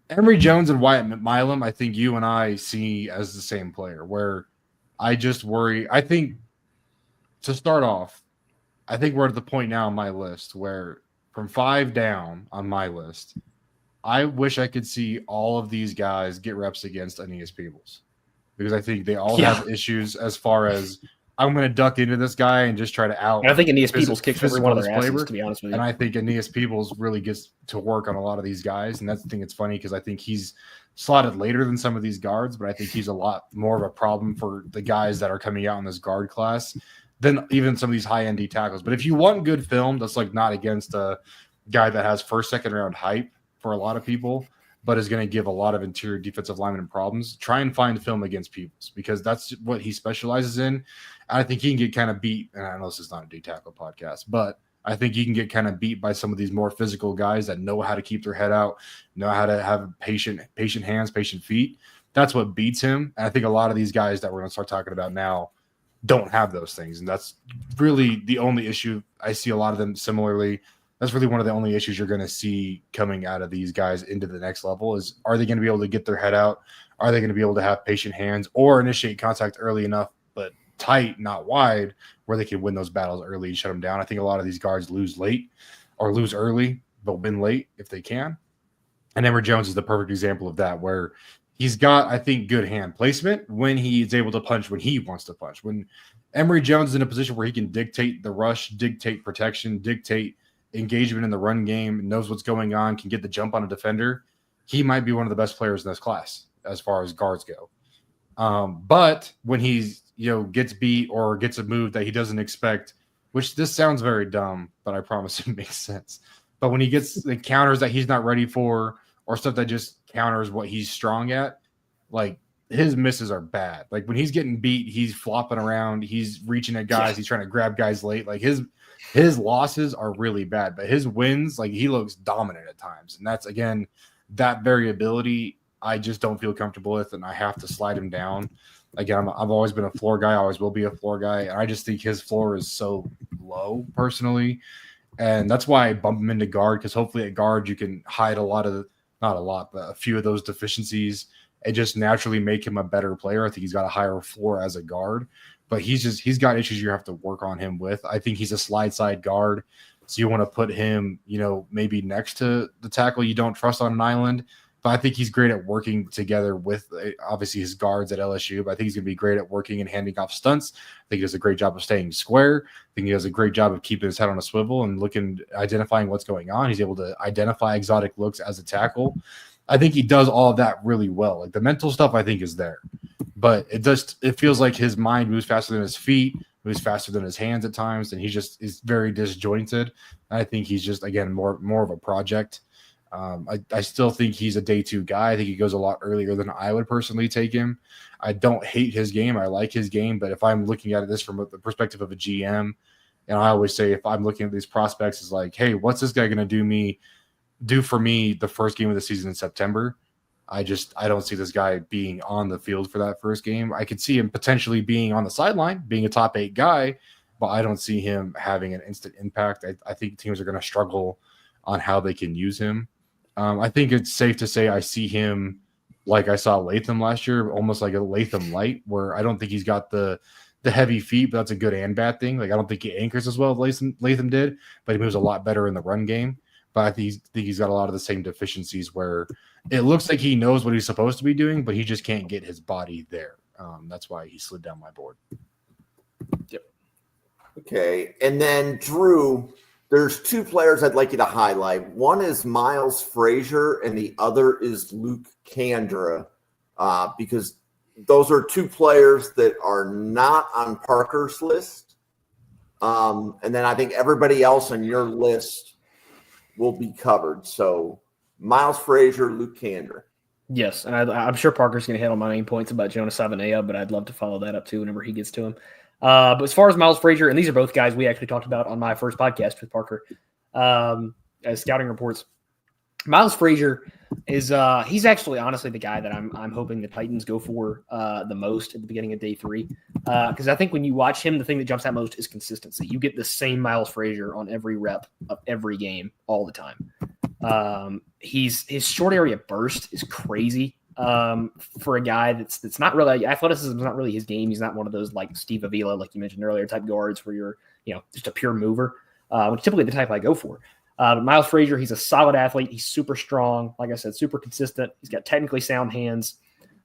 Emory Jones and Wyatt Milam, I think you and I see as the same player. Where I just worry. I think to start off, I think we're at the point now on my list where from 5 down on my list, I wish I could see all of these guys get reps against Aeneas Peebles because I think they all have issues as far as I'm going to duck into this guy and just try to out. And I think Aeneas Peebles kicks every one of their asses, to be honest with you. And I think Aeneas Peebles really gets to work on a lot of these guys. And that's the thing that's funny because I think he's slotted later than some of these guards, but I think he's a lot more of a problem for the guys that are coming out in this guard class than even some of these high-end D tackles. But if you want good film, that's like not against a guy that has first, second round hype for a lot of people, but is going to give a lot of interior defensive lineman problems. Try and find film against Peebles because that's what he specializes in. I think he can get kind of beat, and I know this is not a D tackle podcast, but I think you can get kind of beat by some of these more physical guys that know how to keep their head out, know how to have patient hands, patient feet. That's what beats him. And I think a lot of these guys that we're going to start talking about now don't have those things. And that's really the only issue. I see a lot of them similarly. That's really one of the only issues you're going to see coming out of these guys into the next level is, are they going to be able to get their head out? Are they going to be able to have patient hands or initiate contact early enough, but tight, not wide, where they can win those battles early and shut them down? I think a lot of these guards lose late or lose early, but win late if they can. And Emory Jones is the perfect example of that, where he's got, I think, good hand placement when he's able to punch when he wants to punch. When Emory Jones is in a position where he can dictate the rush, dictate protection, dictate engagement in the run game, knows what's going on, can get the jump on a defender, he might be one of the best players in this class as far as guards go. But when he's, gets beat or gets a move that he doesn't expect, which this sounds very dumb, but I promise it makes sense. But when he gets the counters that he's not ready for or stuff that just counters what he's strong at, like his misses are bad. Like when he's getting beat, he's flopping around, he's reaching at guys, he's trying to grab guys late. Like his losses are really bad, but his wins, like he looks dominant at times. And that's, again, that variability I just don't feel comfortable with, and I have to slide him down. Again, I've always been a floor guy, always will be a floor guy, and I just think his floor is so low personally. And that's why I bump him into guard, because hopefully at guard you can hide a few of those deficiencies and just naturally make him a better player. I think he's got a higher floor as a guard, but he's got issues you have to work on him with. I think he's a slide side guard, so you want to put him, maybe next to the tackle you don't trust on an island. But I think he's great at working together with, obviously, his guards at LSU. But I think he's going to be great at working and handing off stunts. I think he does a great job of staying square. I think he does a great job of keeping his head on a swivel and identifying what's going on. He's able to identify exotic looks as a tackle. I think he does all of that really well. Like the mental stuff, I think, is there. But it feels like his mind moves faster than his feet, moves faster than his hands at times, and he just is very disjointed. And I think he's just, again, more of a project. I still think he's a day 2 guy. I think he goes a lot earlier than I would personally take him. I don't hate his game. I like his game. But if I'm looking at this from the perspective of a GM, and I always say if I'm looking at these prospects, it's like, hey, what's this guy going to do for me the first game of the season in September? I don't see this guy being on the field for that first game. I could see him potentially being on the sideline, being a top 8 guy, but I don't see him having an instant impact. I think teams are going to struggle on how they can use him. I think it's safe to say I see him like I saw Latham last year, almost like a Latham light, where I don't think he's got the heavy feet, but that's a good and bad thing. Like, I don't think he anchors as well as Latham did, but he moves a lot better in the run game. But I think he's got a lot of the same deficiencies where it looks like he knows what he's supposed to be doing, but he just can't get his body there. That's why he slid down my board. Yep. Okay. And then, Drew, there's two players I'd like you to highlight. One is Miles Frazier, and the other is Luke Kandra, because those are two players that are not on Parker's list. And then I think everybody else on your list will be covered. So Miles Frazier, Luke Kandra. Yes, and I'm sure Parker's going to hit on my main points about Jonas Savaiinaea, but I'd love to follow that up too whenever he gets to him. But as far as Miles Frazier, and these are both guys we actually talked about on my first podcast with Parker as scouting reports. Miles Frazier is he's actually honestly the guy that I'm hoping the Titans go for the most at the beginning of day 3, because I think when you watch him, the thing that jumps out most is consistency. You get the same Miles Frazier on every rep of every game all the time. His short area burst is crazy for a guy that's not really, athleticism is not really his game. He's not one of those like Steve Avila, like you mentioned earlier, type guards where you're just a pure mover, which is typically the type I go for. But Miles Frazier, he's a solid athlete. He's super strong. Like I said, super consistent. He's got technically sound hands.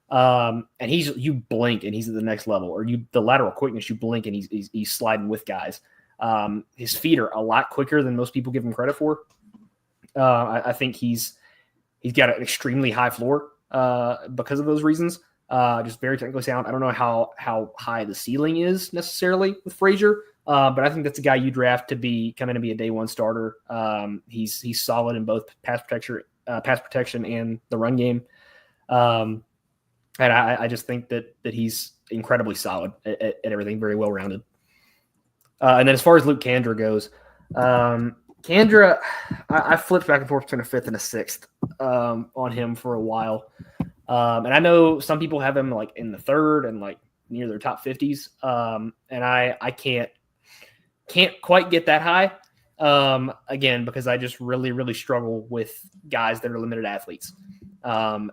And you blink and he's at the next level, or the lateral quickness, you blink and he's sliding with guys. His feet are a lot quicker than most people give him credit for. I think he's got an extremely high floor because of those reasons. Just very technically sound. I don't know how high the ceiling is necessarily with Frazier. But I think that's a guy you draft to come in and be a day one starter. He's solid in both pass protection and the run game. And I just think that he's incredibly solid at everything, very well rounded. And then as far as Luke Kandra goes, Kandra, I flipped back and forth between a 5th and a 6th on him for a while. And I know some people have him like in the 3rd and like near their top 50s. And I can't quite get that high, again, because I just really, really struggle with guys that are limited athletes.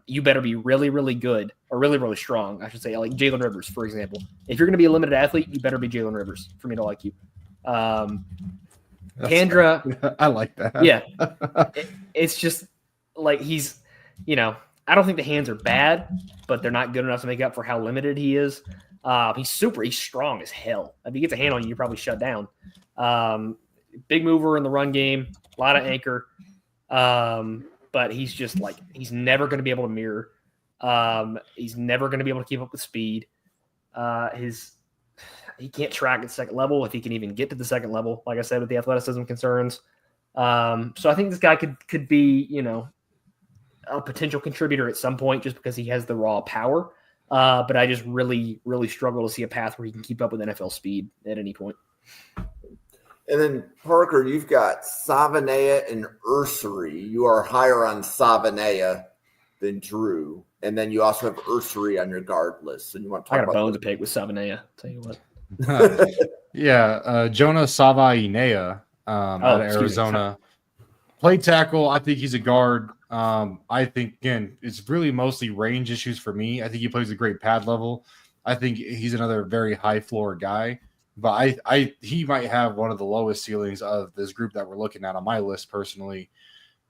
You better be really, really good, or really, really strong, I should say, like Jalen Rivers, for example. If you're going to be a limited athlete, you better be Jalen Rivers for me to like you. Kandra, I like that. Yeah. It's just like he's, I don't think the hands are bad, but they're not good enough to make up for how limited he is. He's strong as hell. If he gets a hand on you, you're probably shut down. Big mover in the run game, a lot of anchor. But he's just he's never going to be able to mirror. He's never going to be able to keep up with speed. He can't track at the second level if he can even get to the second level, like I said, with the athleticism concerns. So I think this guy could be, a potential contributor at some point just because he has the raw power. But I just really, really struggle to see a path where he can keep up with NFL speed at any point. And then, Parker, you've got Savaiinaea and Ursary. You are higher on Savaiinaea than Drew. And then you also have Ursary on your guard list. And you want to talk about a bone to pick with Savaiinaea, tell you what. Jonas Savaiinaea out of Arizona. Play tackle. I think he's a guard. I think, again, it's really mostly range issues for me. I think he plays a great pad level. I think he's another very high floor guy, but he might have one of the lowest ceilings of this group that we're looking at on my list personally,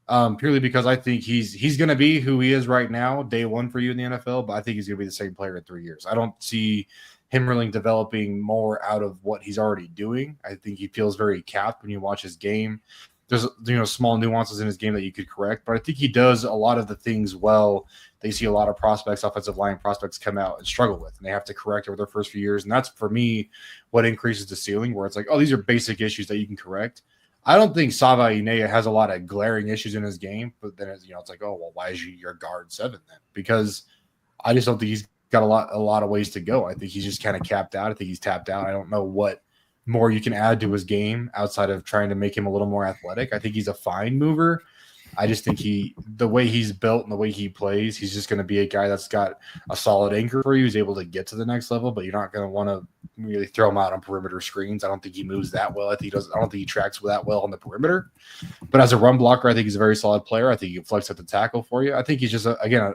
purely because I think he's going to be who he is right now, day one for you in the NFL, but I think he's going to be the same player in 3 years. I don't see him really developing more out of what he's already doing. I think he feels very capped when you watch his game. There's small nuances in his game that you could correct, but I think he does a lot of the things well. They see a lot of prospects, offensive line prospects, come out and struggle with, and they have to correct over their first few years. And that's, for me, what increases the ceiling, where it's like, oh, these are basic issues that you can correct. I don't think Savaiinaea has a lot of glaring issues in his game, but then it's like, oh, well, why is he your guard 7 then? Because I just don't think he's got a lot of ways to go. I think he's just kind of capped out. I think he's tapped out. I don't know what more you can add to his game outside of trying to make him a little more athletic. I think he's a fine mover. I just think the way he's built and the way he plays, he's just going to be a guy that's got a solid anchor for you. He's able to get to the next level, but you're not going to want to really throw him out on perimeter screens. I don't think he moves that well. I don't think he tracks that well on the perimeter. But as a run blocker, I think he's a very solid player. I think he can flex at the tackle for you. I think he's just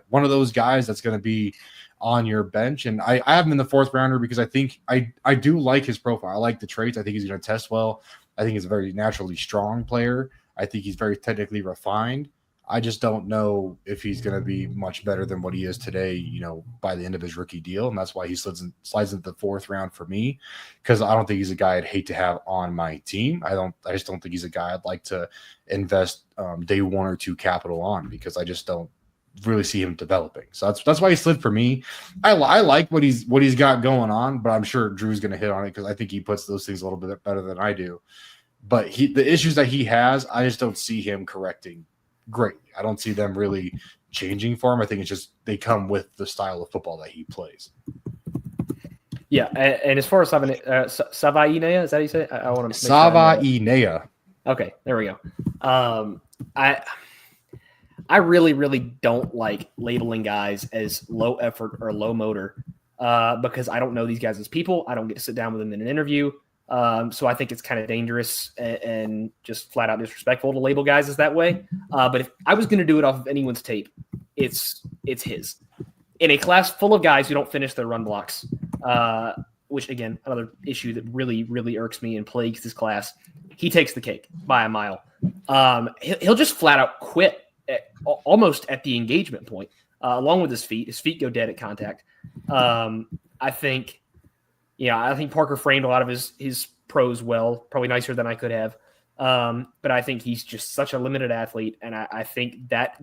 one of those guys that's going to be on your bench. And I have him in the 4th rounder because I think I do like his profile. I like the traits. I think he's going to test well. I think he's a very naturally strong player. I think he's very technically refined. I just don't know if he's going to be much better than what he is today, by the end of his rookie deal. And that's why he slides into the 4th round for me, because I don't think he's a guy I'd hate to have on my team. I just don't think he's a guy I'd like to invest day 1 or 2 capital on, because I just don't really see him developing. So that's why he slid for me. I like what he's got going on, but I'm sure Drew's going to hit on it because I think he puts those things a little bit better than I do. But the issues that he has, I just don't see him correcting greatly. I don't see them really changing for him. I think it's just they come with the style of football that he plays. Yeah, and as far as Savainea, is that how you say it? I want to Savainea. Okay, there we go. I really, really don't like labeling guys as low effort or low motor because I don't know these guys as people. I don't get to sit down with them in an interview. So I think it's kind of dangerous and just flat out disrespectful to label guys as that way. But if I was going to do it off of anyone's tape, it's his. In a class full of guys who don't finish their run blocks, which, again, another issue that really, really irks me and plagues this class, he takes the cake by a mile. He'll just flat out quit almost at the engagement point, along with his feet. His feet go dead at contact. I think Parker framed a lot of his pros well, probably nicer than I could have. But I think he's just such a limited athlete, and I think that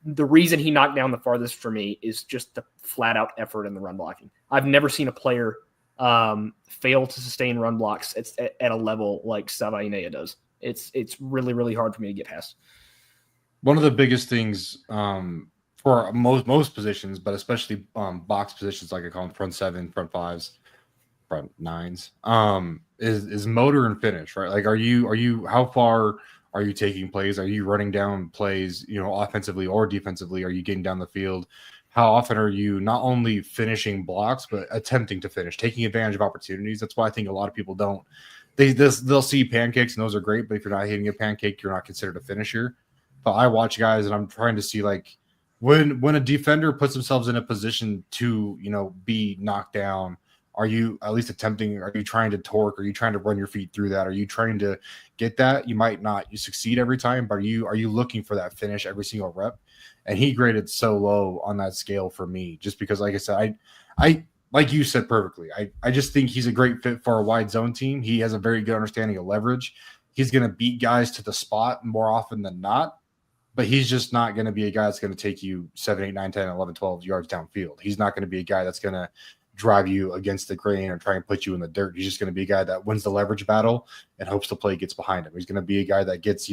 the reason he knocked down the farthest for me is just the flat out effort in the run blocking. I've never seen a player fail to sustain run blocks at a level like Savainea does. It's really, really hard for me to get past. One of the biggest things for most positions, but especially box positions, like I call them front 7, front 5s, front 9s, is motor and finish, right? Like, how far are you taking plays? Are you running down plays, offensively or defensively? Are you getting down the field? How often are you not only finishing blocks, but attempting to finish, taking advantage of opportunities? That's why I think a lot of people don't. They'll see pancakes, and those are great, but if you're not hitting a pancake, you're not considered a finisher. But I watch guys, and I'm trying to see, like, when a defender puts themselves in a position to, be knocked down, are you at least attempting? Are you trying to torque? Are you trying to run your feet through that? Are you trying to get that? You might not succeed every time, but are you looking for that finish every single rep? And he graded so low on that scale for me, just because, like I said, I like you said perfectly. I just think he's a great fit for a wide zone team. He has a very good understanding of leverage. He's going to beat guys to the spot more often than not, but he's just not going to be a guy that's going to take you 7, 8, 9, 10, 11, 12 yards downfield. He's not going to be a guy that's going to drive you against the grain or try and put you in the dirt. He's just going to be a guy that wins the leverage battle and hopes the play gets behind him. He's going to be a guy that gets,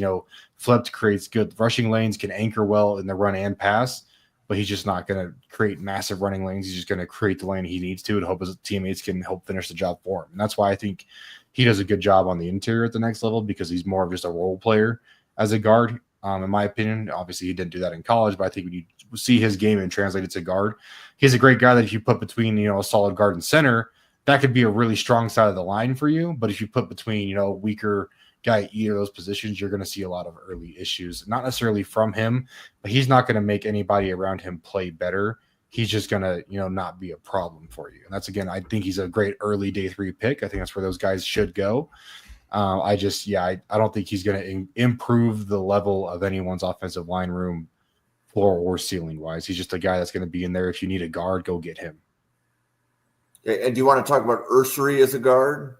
flipped, creates good rushing lanes, can anchor well in the run and pass, but he's just not going to create massive running lanes. He's just going to create the lane he needs to and hope his teammates can help finish the job for him. And that's why I think he does a good job on the interior at the next level, because he's more of just a role player as a guard. In my opinion, obviously he didn't do that in college, but I think when you see his game and translate it to guard, he's a great guy that if you put between, a solid guard and center, that could be a really strong side of the line for you. But if you put between, a weaker guy at either of those positions, you're going to see a lot of early issues, not necessarily from him, but he's not going to make anybody around him play better. He's just going to, not be a problem for you. And that's, again, I think he's a great early day 3 pick. I think that's where those guys should go. I don't think he's going to improve the level of anyone's offensive line room, floor or ceiling wise. He's just a guy that's going to be in there. If you need a guard, go get him. And do you want to talk about Ursary as a guard?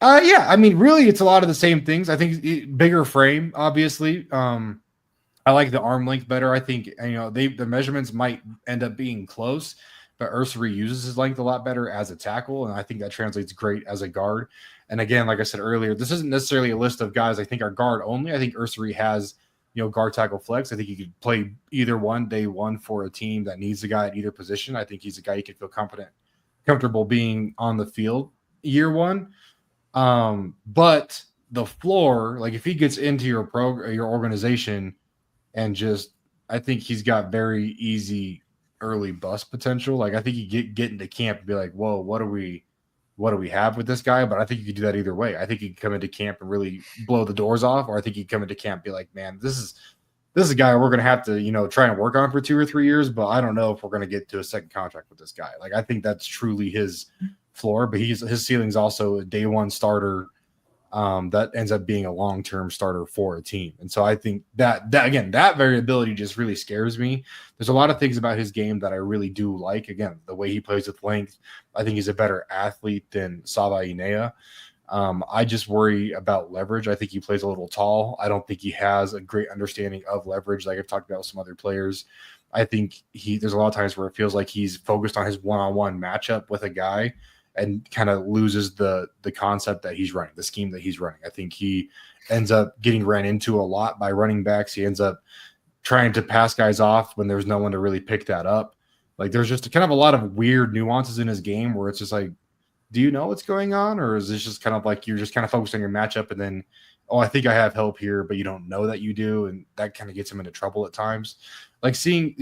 Yeah. I mean, really, it's a lot of the same things. I think bigger frame, obviously. I like the arm length better. I think, the measurements might end up being close, but Ursary uses his length a lot better as a tackle, and I think that translates great as a guard. And again, like I said earlier, this isn't necessarily a list of guys I think are guard only. I think Ursary has, guard, tackle, flex. I think he could play either one day 1 for a team that needs a guy at either position. I think he's a guy you can feel comfortable being on the field year 1. But the floor, like if he gets into your organization, and just I think he's got very easy early bust potential. Like I think you get into camp and be like, whoa, what do we have with this guy? But I think you could do that either way. I think you could come into camp and really blow the doors off, or I think you come into camp and be like, man, this is a guy we're gonna have to, try and work on for 2 or 3 years, but I don't know if we're gonna get to a second contract with this guy. Like I think that's truly his floor, but his ceiling's also a day one starter. That ends up being a long-term starter for a team. And so I think that again, that variability just really scares me. There's a lot of things about his game that I really do like. Again, the way he plays with length. I think he's a better athlete than Sava Inea. I just worry about leverage. I think he plays a little tall. I don't think he has a great understanding of leverage like I've talked about with some other players. I think there's a lot of times where it feels like he's focused on his one-on-one matchup with a guy and kind of loses the concept that he's running, the scheme that he's running. I think he ends up getting ran into a lot by running backs. He ends up trying to pass guys off when there's no one to really pick that up. Like there's just kind of a lot of weird nuances in his game where it's just like, do you know what's going on? Or is this just kind of like you're just kind of focused on your matchup and then, oh, I think I have help here, but you don't know that you do. And that kind of gets him into trouble at times. Like seeing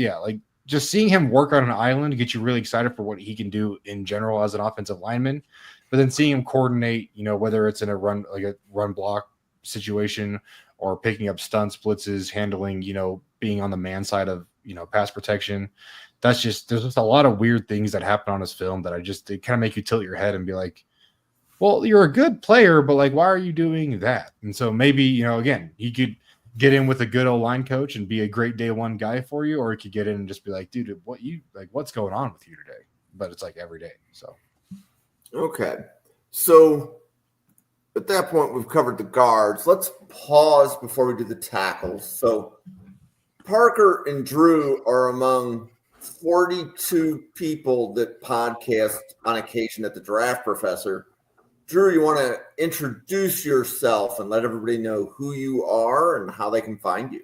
him work on an island gets you really excited for what he can do in general as an offensive lineman. But then seeing him coordinate, whether it's in a run block situation or picking up stunts, blitzes, handling, being on the man side of, pass protection. There's just a lot of weird things that happen on his film that they kind of make you tilt your head and be like, well, you're a good player, but like, why are you doing that? And so maybe, again, he could get in with a good O-line coach and be a great day one guy for you, or he could get in and just be like, dude, what's going on with you today? But it's like every day. So, okay. So at that point, we've covered the guards. Let's pause before we do the tackles. So Parker and Drew are among 42 people that podcast on occasion at the Draft Professor. Drew, you want to introduce yourself and let everybody know who you are and how they can find you?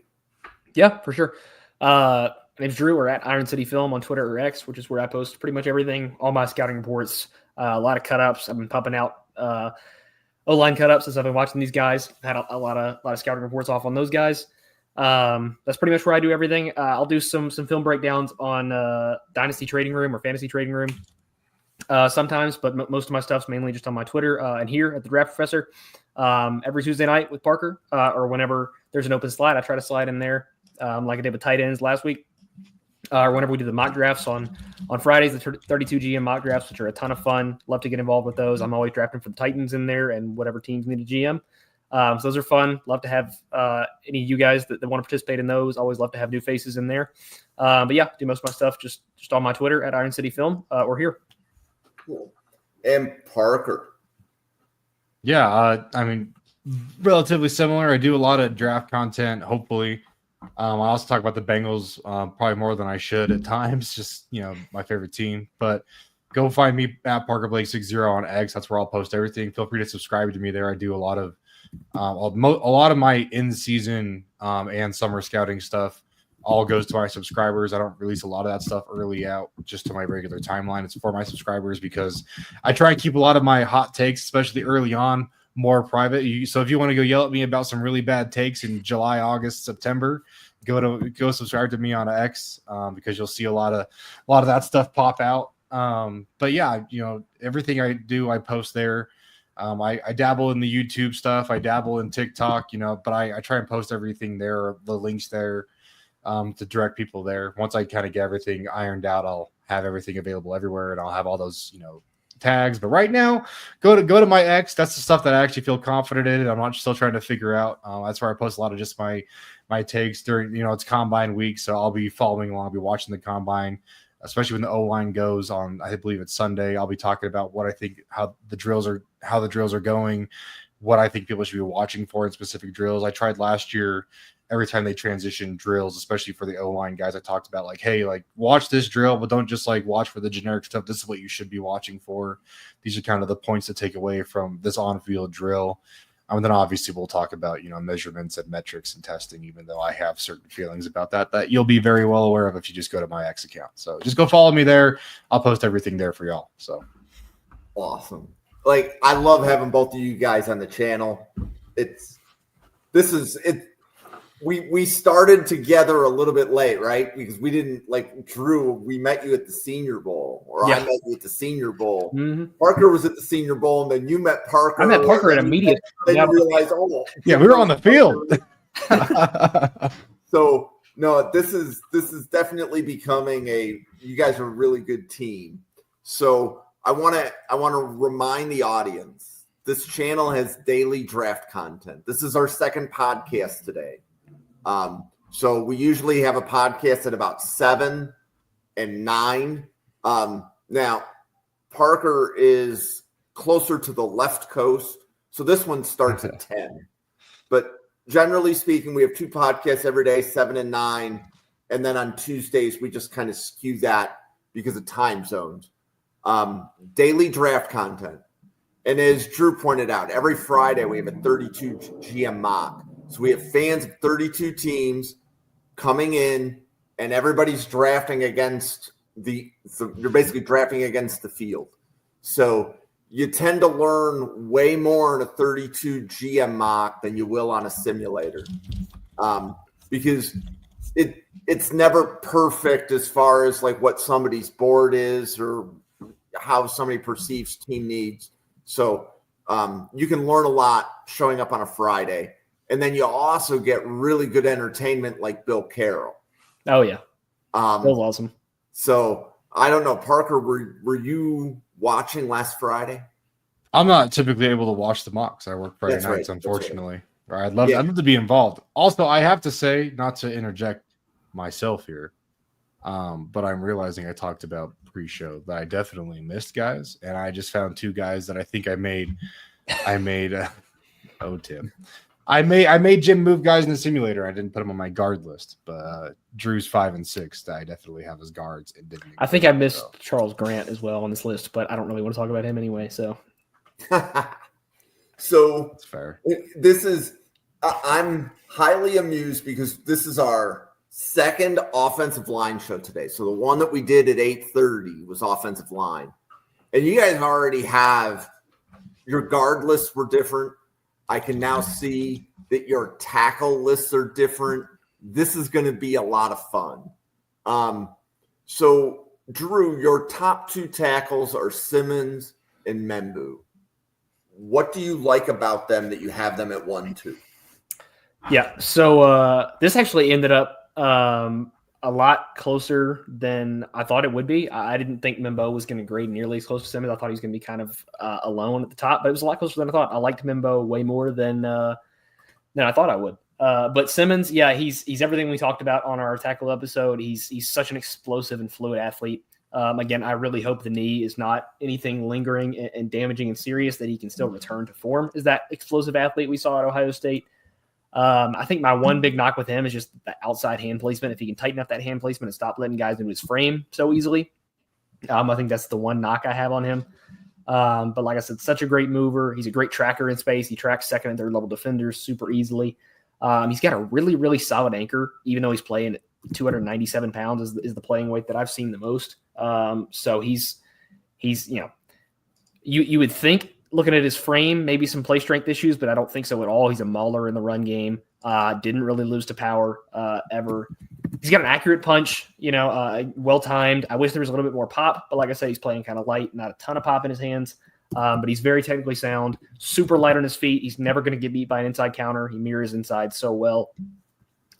Yeah, for sure. My name's Drew. We're at Iron City Film on Twitter or X, which is where I post pretty much everything, all my scouting reports, a lot of cut-ups. I've been pumping out O-line cut-ups as I've been watching these guys. Had a lot of scouting reports off on those guys. That's pretty much where I do everything. I'll do some film breakdowns on Dynasty Trading Room or Fantasy Trading Room sometimes, but most of my stuff's mainly just on my Twitter and here at the Draft Professor. Every Tuesday night with Parker or whenever there's an open slide, I try to slide in there like I did with tight ends last week. Or whenever we do the mock drafts on Fridays, the 32 GM mock drafts, which are a ton of fun. Love to get involved with those. I'm always drafting for the Titans in there and whatever teams need a GM. So those are fun. Love to have any of you guys that want to participate in those. Always love to have new faces in there. But yeah, do most of my stuff just on my Twitter at Iron City Film or here. Cool. And Parker. Yeah, relatively similar. I do a lot of draft content, hopefully. I also talk about the Bengals probably more than I should at times, just, my favorite team. But go find me at Parker Blake 60 on X. That's where I'll post everything. Feel free to subscribe to me there. I do a lot of my in-season and summer scouting stuff all goes to my subscribers. I don't release a lot of that stuff early out just to my regular timeline. It's for my subscribers because I try and keep a lot of my hot takes, especially early on, more private. So if you want to go yell at me about some really bad takes in July, August, September, go subscribe to me on X because you'll see a lot of that stuff pop out. But yeah, everything I do, I post there. I dabble in the YouTube stuff. I dabble in TikTok, but I try and post everything there, the links there to direct people there. Once I kind of get everything ironed out, I'll have everything available everywhere and I'll have all those, tags. But right now, go to my X. That's the stuff that I actually feel confident in. And I'm not still trying to figure out. That's where I post a lot of just my takes during, it's combine week. So I'll be following along, I'll be watching the combine, especially when the O-line goes on, I believe it's Sunday. I'll be talking about what I think, how the drills are going, what I think people should be watching for in specific drills. I tried last year, every time they transition drills, especially for the O-line guys, I talked about hey, watch this drill, but don't just watch for the generic stuff. This is what you should be watching for. These are kind of the points to take away from this on-field drill. And then obviously we'll talk about, measurements and metrics and testing, even though I have certain feelings about that you'll be very well aware of if you just go to my X account. So just go follow me there. I'll post everything there for y'all. So awesome. I love having both of you guys on the channel. we started together a little bit late, right? Because we didn't like Drew. We met you at the Senior Bowl, or I met you at the Senior Bowl. Mm-hmm. Parker was at the Senior Bowl, and then you met Parker. I met Parker at immediate. Then you realized, yeah, we were on the field. So no, this is definitely becoming you guys are a really good team. So I want to remind the audience, this channel has daily draft content. This is our second podcast today. So we usually have a podcast at about 7 and 9. Now Parker is closer to the left coast, so this one starts at 10. But generally speaking, we have 2 podcasts every day, 7 and 9. And then on Tuesdays, we just kind of skew that because of time zones. Daily draft content. And as Drew pointed out, every Friday we have a 32 GM mock. So we have fans of 32 teams coming in, and everybody's drafting against you're basically drafting against the field. So you tend to learn way more in a 32 GM mock than you will on a simulator, because it's never perfect as far as like what somebody's board is or how somebody perceives team needs. So you can learn a lot showing up on a Friday, and then you also get really good entertainment like Bill Carroll. Oh yeah, Bill's awesome. So I don't know, Parker, were you watching last Friday? I'm not typically able to watch the mocks. I work Friday nights, unfortunately. Or I'd love to be involved. Also, I have to say, not to interject myself here, but I'm realizing I talked about pre-show that I definitely missed guys, and I just found 2 guys that I think I made. Tim. I made Jim move guys in the simulator. I didn't put them on my guard list, but Drew's 5 and 6. I definitely have as guards. And didn't. I think I missed Charles Grant as well on this list, but I don't really want to talk about him anyway. So, so that's fair. This is I'm highly amused because this is our second offensive line show today. So the one that we did at 8:30 was offensive line, and you guys already have your guard lists were different. I can now see that your tackle lists are different. This is going to be a lot of fun. So, Drew, your top 2 tackles are Simmons and M'Boue. What do you like about them that you have them at 1-2? Yeah, so this actually ended up a lot closer than I thought it would be. I didn't think M'Boue was going to grade nearly as close to Simmons. I thought he was going to be kind of alone at the top, but it was a lot closer than I thought. I liked M'Boue way more than I thought I would. But Simmons, yeah, he's everything we talked about on our tackle episode. He's such an explosive and fluid athlete. Again, I really hope the knee is not anything lingering and damaging and serious, that he can still return to form as that explosive athlete we saw at Ohio State. I think my one big knock with him is just the outside hand placement. If he can tighten up that hand placement and stop letting guys into his frame so easily, I think that's the one knock I have on him. But like I said, such a great mover. He's a great tracker in space. He tracks second and third level defenders super easily. He's got a really, really solid anchor, even though he's playing at 297 pounds is the playing weight that I've seen the most. So he's you would think, looking at his frame, maybe some play strength issues, but I don't think so at all. He's a mauler in the run game. Didn't really lose to power ever. He's got an accurate punch, well-timed. I wish there was a little bit more pop, but like I said, he's playing kind of light, not a ton of pop in his hands. But he's very technically sound, super light on his feet. He's never going to get beat by an inside counter. He mirrors inside so well.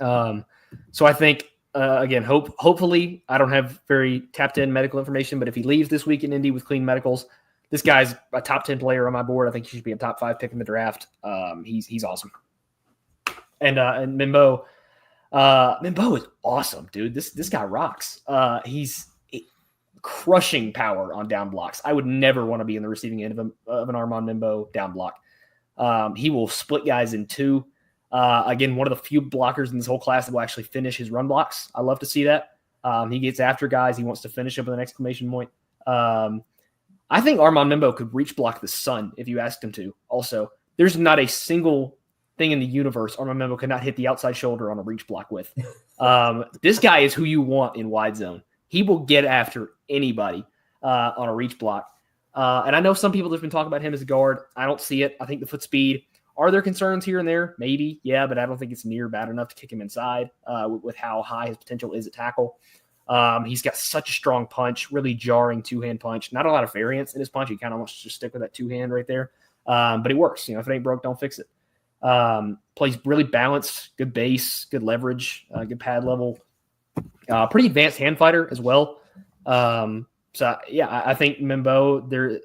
So I think, again, hopefully I don't have very tapped in medical information, but if he leaves this week in Indy with clean medicals, this guy's a top 10 player on my board. I think he should be a top 5 pick in the draft. He's awesome. And M'Boue is awesome, dude. This guy rocks. He's crushing power on down blocks. I would never want to be in the receiving end of an Armand M'Boue down block. He will split guys in 2. Again, one of the few blockers in this whole class that will actually finish his run blocks. I love to see that. He gets after guys. He wants to finish up with an exclamation point. I think Armand M'Boue could reach block the sun if you asked him to. Also, there's not a single thing in the universe Armand M'Boue could not hit the outside shoulder on a reach block with. This guy is who you want in wide zone. He will get after anybody on a reach block. And I know some people have been talking about him as a guard. I don't see it. I think the foot speed, Are there concerns here and there? Maybe, yeah, but I don't think it's near bad enough to kick him inside with how high his potential is at tackle. He's got such a strong punch, really jarring two-hand punch. Not a lot of variance in his punch. He kind of wants to just stick with that two-hand right there. But it works. If it ain't broke, don't fix it. Plays really balanced, good base, good leverage, good pad level. Pretty advanced hand fighter as well. I think M'Bo,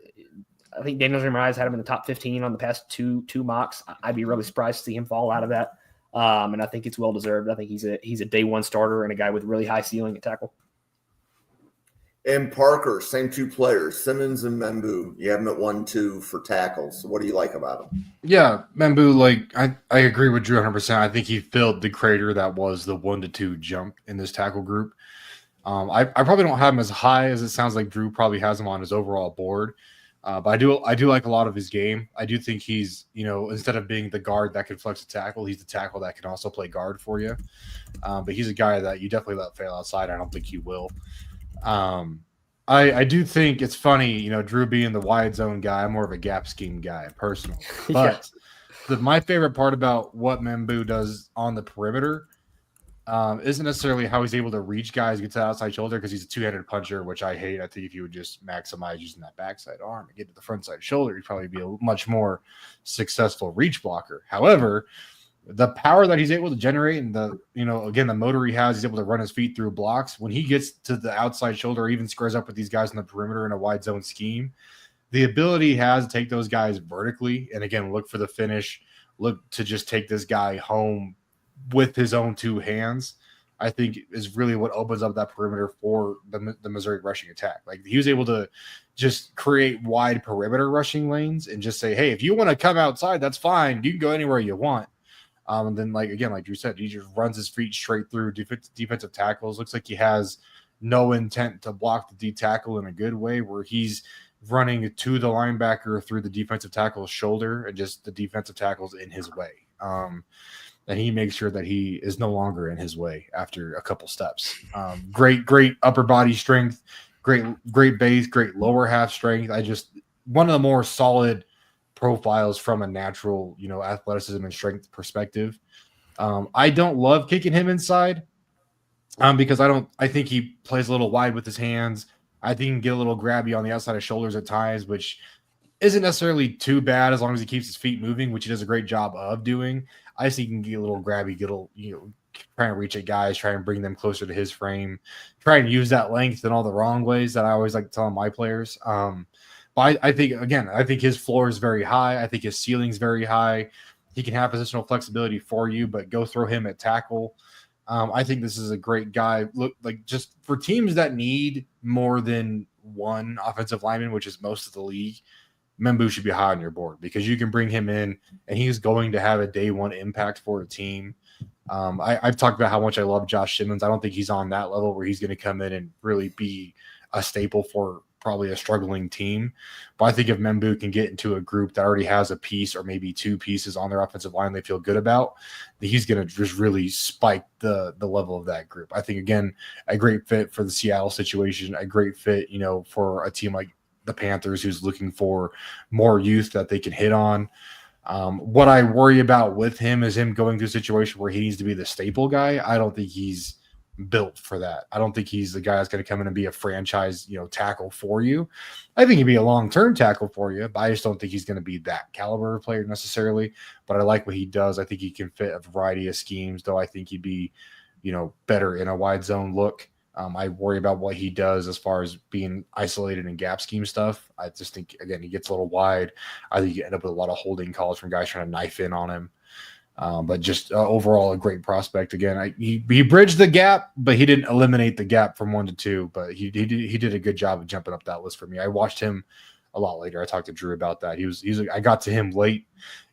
I think Daniel Jeremiah's had him in the top 15 on the past two mocks. I'd be really surprised to see him fall out of that. And I think it's well deserved. I think he's a day one starter and a guy with really high ceiling at tackle. And Parker, same two players, Simmons and M'Bo. You have them at 1-2 for tackles. So what do you like about them? Yeah, M'Bo, I agree with Drew 100%. I think he filled the crater that was the 1-2 jump in this tackle group. I probably don't have him as high as it sounds like Drew probably has him on his overall board. But I do like a lot of his game. I do think he's, instead of being the guard that can flex a tackle, he's the tackle that can also play guard for you. But he's a guy that you definitely let fail outside. I don't think he will. I do think it's funny, Drew being the wide zone guy. I'm more of a gap scheme guy personally. But my favorite part about what M'Bo does on the perimeter isn't necessarily how he's able to reach guys, get to the outside shoulder, because he's a two-handed puncher, which I hate. I think if you would just maximize using that backside arm and get to the front side shoulder, you'd probably be a much more successful reach blocker. However, the power that he's able to generate and the motor he has, he's able to run his feet through blocks. When he gets to the outside shoulder, or even squares up with these guys on the perimeter in a wide zone scheme, the ability he has to take those guys vertically and, again, look for the finish, look to just take this guy home with his own two hands, I think is really what opens up that perimeter for the Missouri rushing attack. Like, he was able to just create wide perimeter rushing lanes and just say, hey, if you want to come outside, that's fine. You can go anywhere you want. And then, like Drew said, he just runs his feet straight through defensive tackles. Looks like he has no intent to block the D tackle in a good way, where he's running to the linebacker through the defensive tackle's shoulder and just the defensive tackle's in his way. And he makes sure that he is no longer in his way after a couple steps. Great upper body strength, great base, great lower half strength. One of the more solid profiles from a natural, athleticism and strength perspective. I don't love kicking him inside because I think he plays a little wide with his hands. I think he can get a little grabby on the outside of shoulders at times, which isn't necessarily too bad as long as he keeps his feet moving, which he does a great job of doing. I just think he can get a little grabby, try and reach at guys, try and bring them closer to his frame, try and use that length in all the wrong ways that I always like to tell my players. But I think his floor is very high. I think his ceiling is very high. He can have positional flexibility for you, but go throw him at tackle. I think this is a great guy. Look, like, just for teams that need more than one offensive lineman, which is most of the league, M'Bo should be high on your board because you can bring him in and he's going to have a day one impact for a team. I've talked about how much I love Josh Simmons. I don't think he's on that level where he's going to come in and really be a staple for probably a struggling team. But I think if M'Bo can get into a group that already has a piece or maybe two pieces on their offensive line they feel good about, he's going to just really spike the level of that group. I think, again, a great fit for the Seattle situation, a great fit, for a team like the Panthers who's looking for more youth that they can hit on. What I worry about with him is him going through a situation where he needs to be the staple guy. I don't think he's built for that. I don't think he's the guy that's going to come in and be a franchise, tackle for you. I think he'd be a long-term tackle for you, but I just don't think he's going to be that caliber of player necessarily. But I like what he does. I think he can fit a variety of schemes, though I think he'd be, better in a wide zone look. I worry about what he does as far as being isolated in gap scheme stuff. I just think, again, he gets a little wide. I think you end up with a lot of holding calls from guys trying to knife in on him. But just overall, a great prospect. Again, he bridged the gap, but he didn't eliminate the gap from 1 to 2. But he did a good job of jumping up that list for me. I watched him a lot later. I talked to Drew about that. I got to him late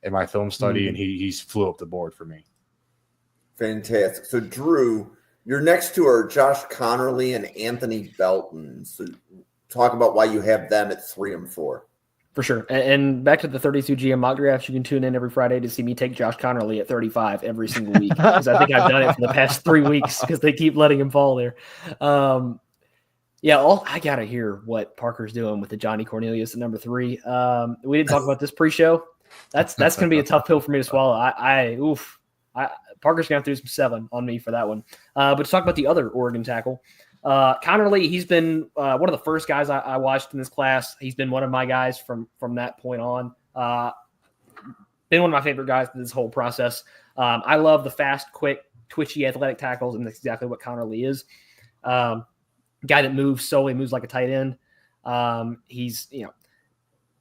in my film study, and he flew up the board for me. Fantastic. So, Drew, your next two are Josh Conerly and Anthony Belton. So talk about why you have them at 3 and 4. For sure. And back to the 32 GM mock drafts, you can tune in every Friday to see me take Josh Conerly at 35 every single week because I think I've done it for the past 3 weeks because they keep letting him fall there. I got to hear what Parker's doing with the Johnny Cornelius at number 3. We didn't talk about this pre-show. That's going to be a tough pill for me to swallow. Parker's going to have to do some 7 on me for that one. But to talk about the other Oregon tackle, Connor Lee, he's been one of the first guys I watched in this class. He's been one of my guys from that point on. Been one of my favorite guys through this whole process. I love the fast, quick, twitchy, athletic tackles, and that's exactly what Connor Lee is. Guy that moves like a tight end. He's,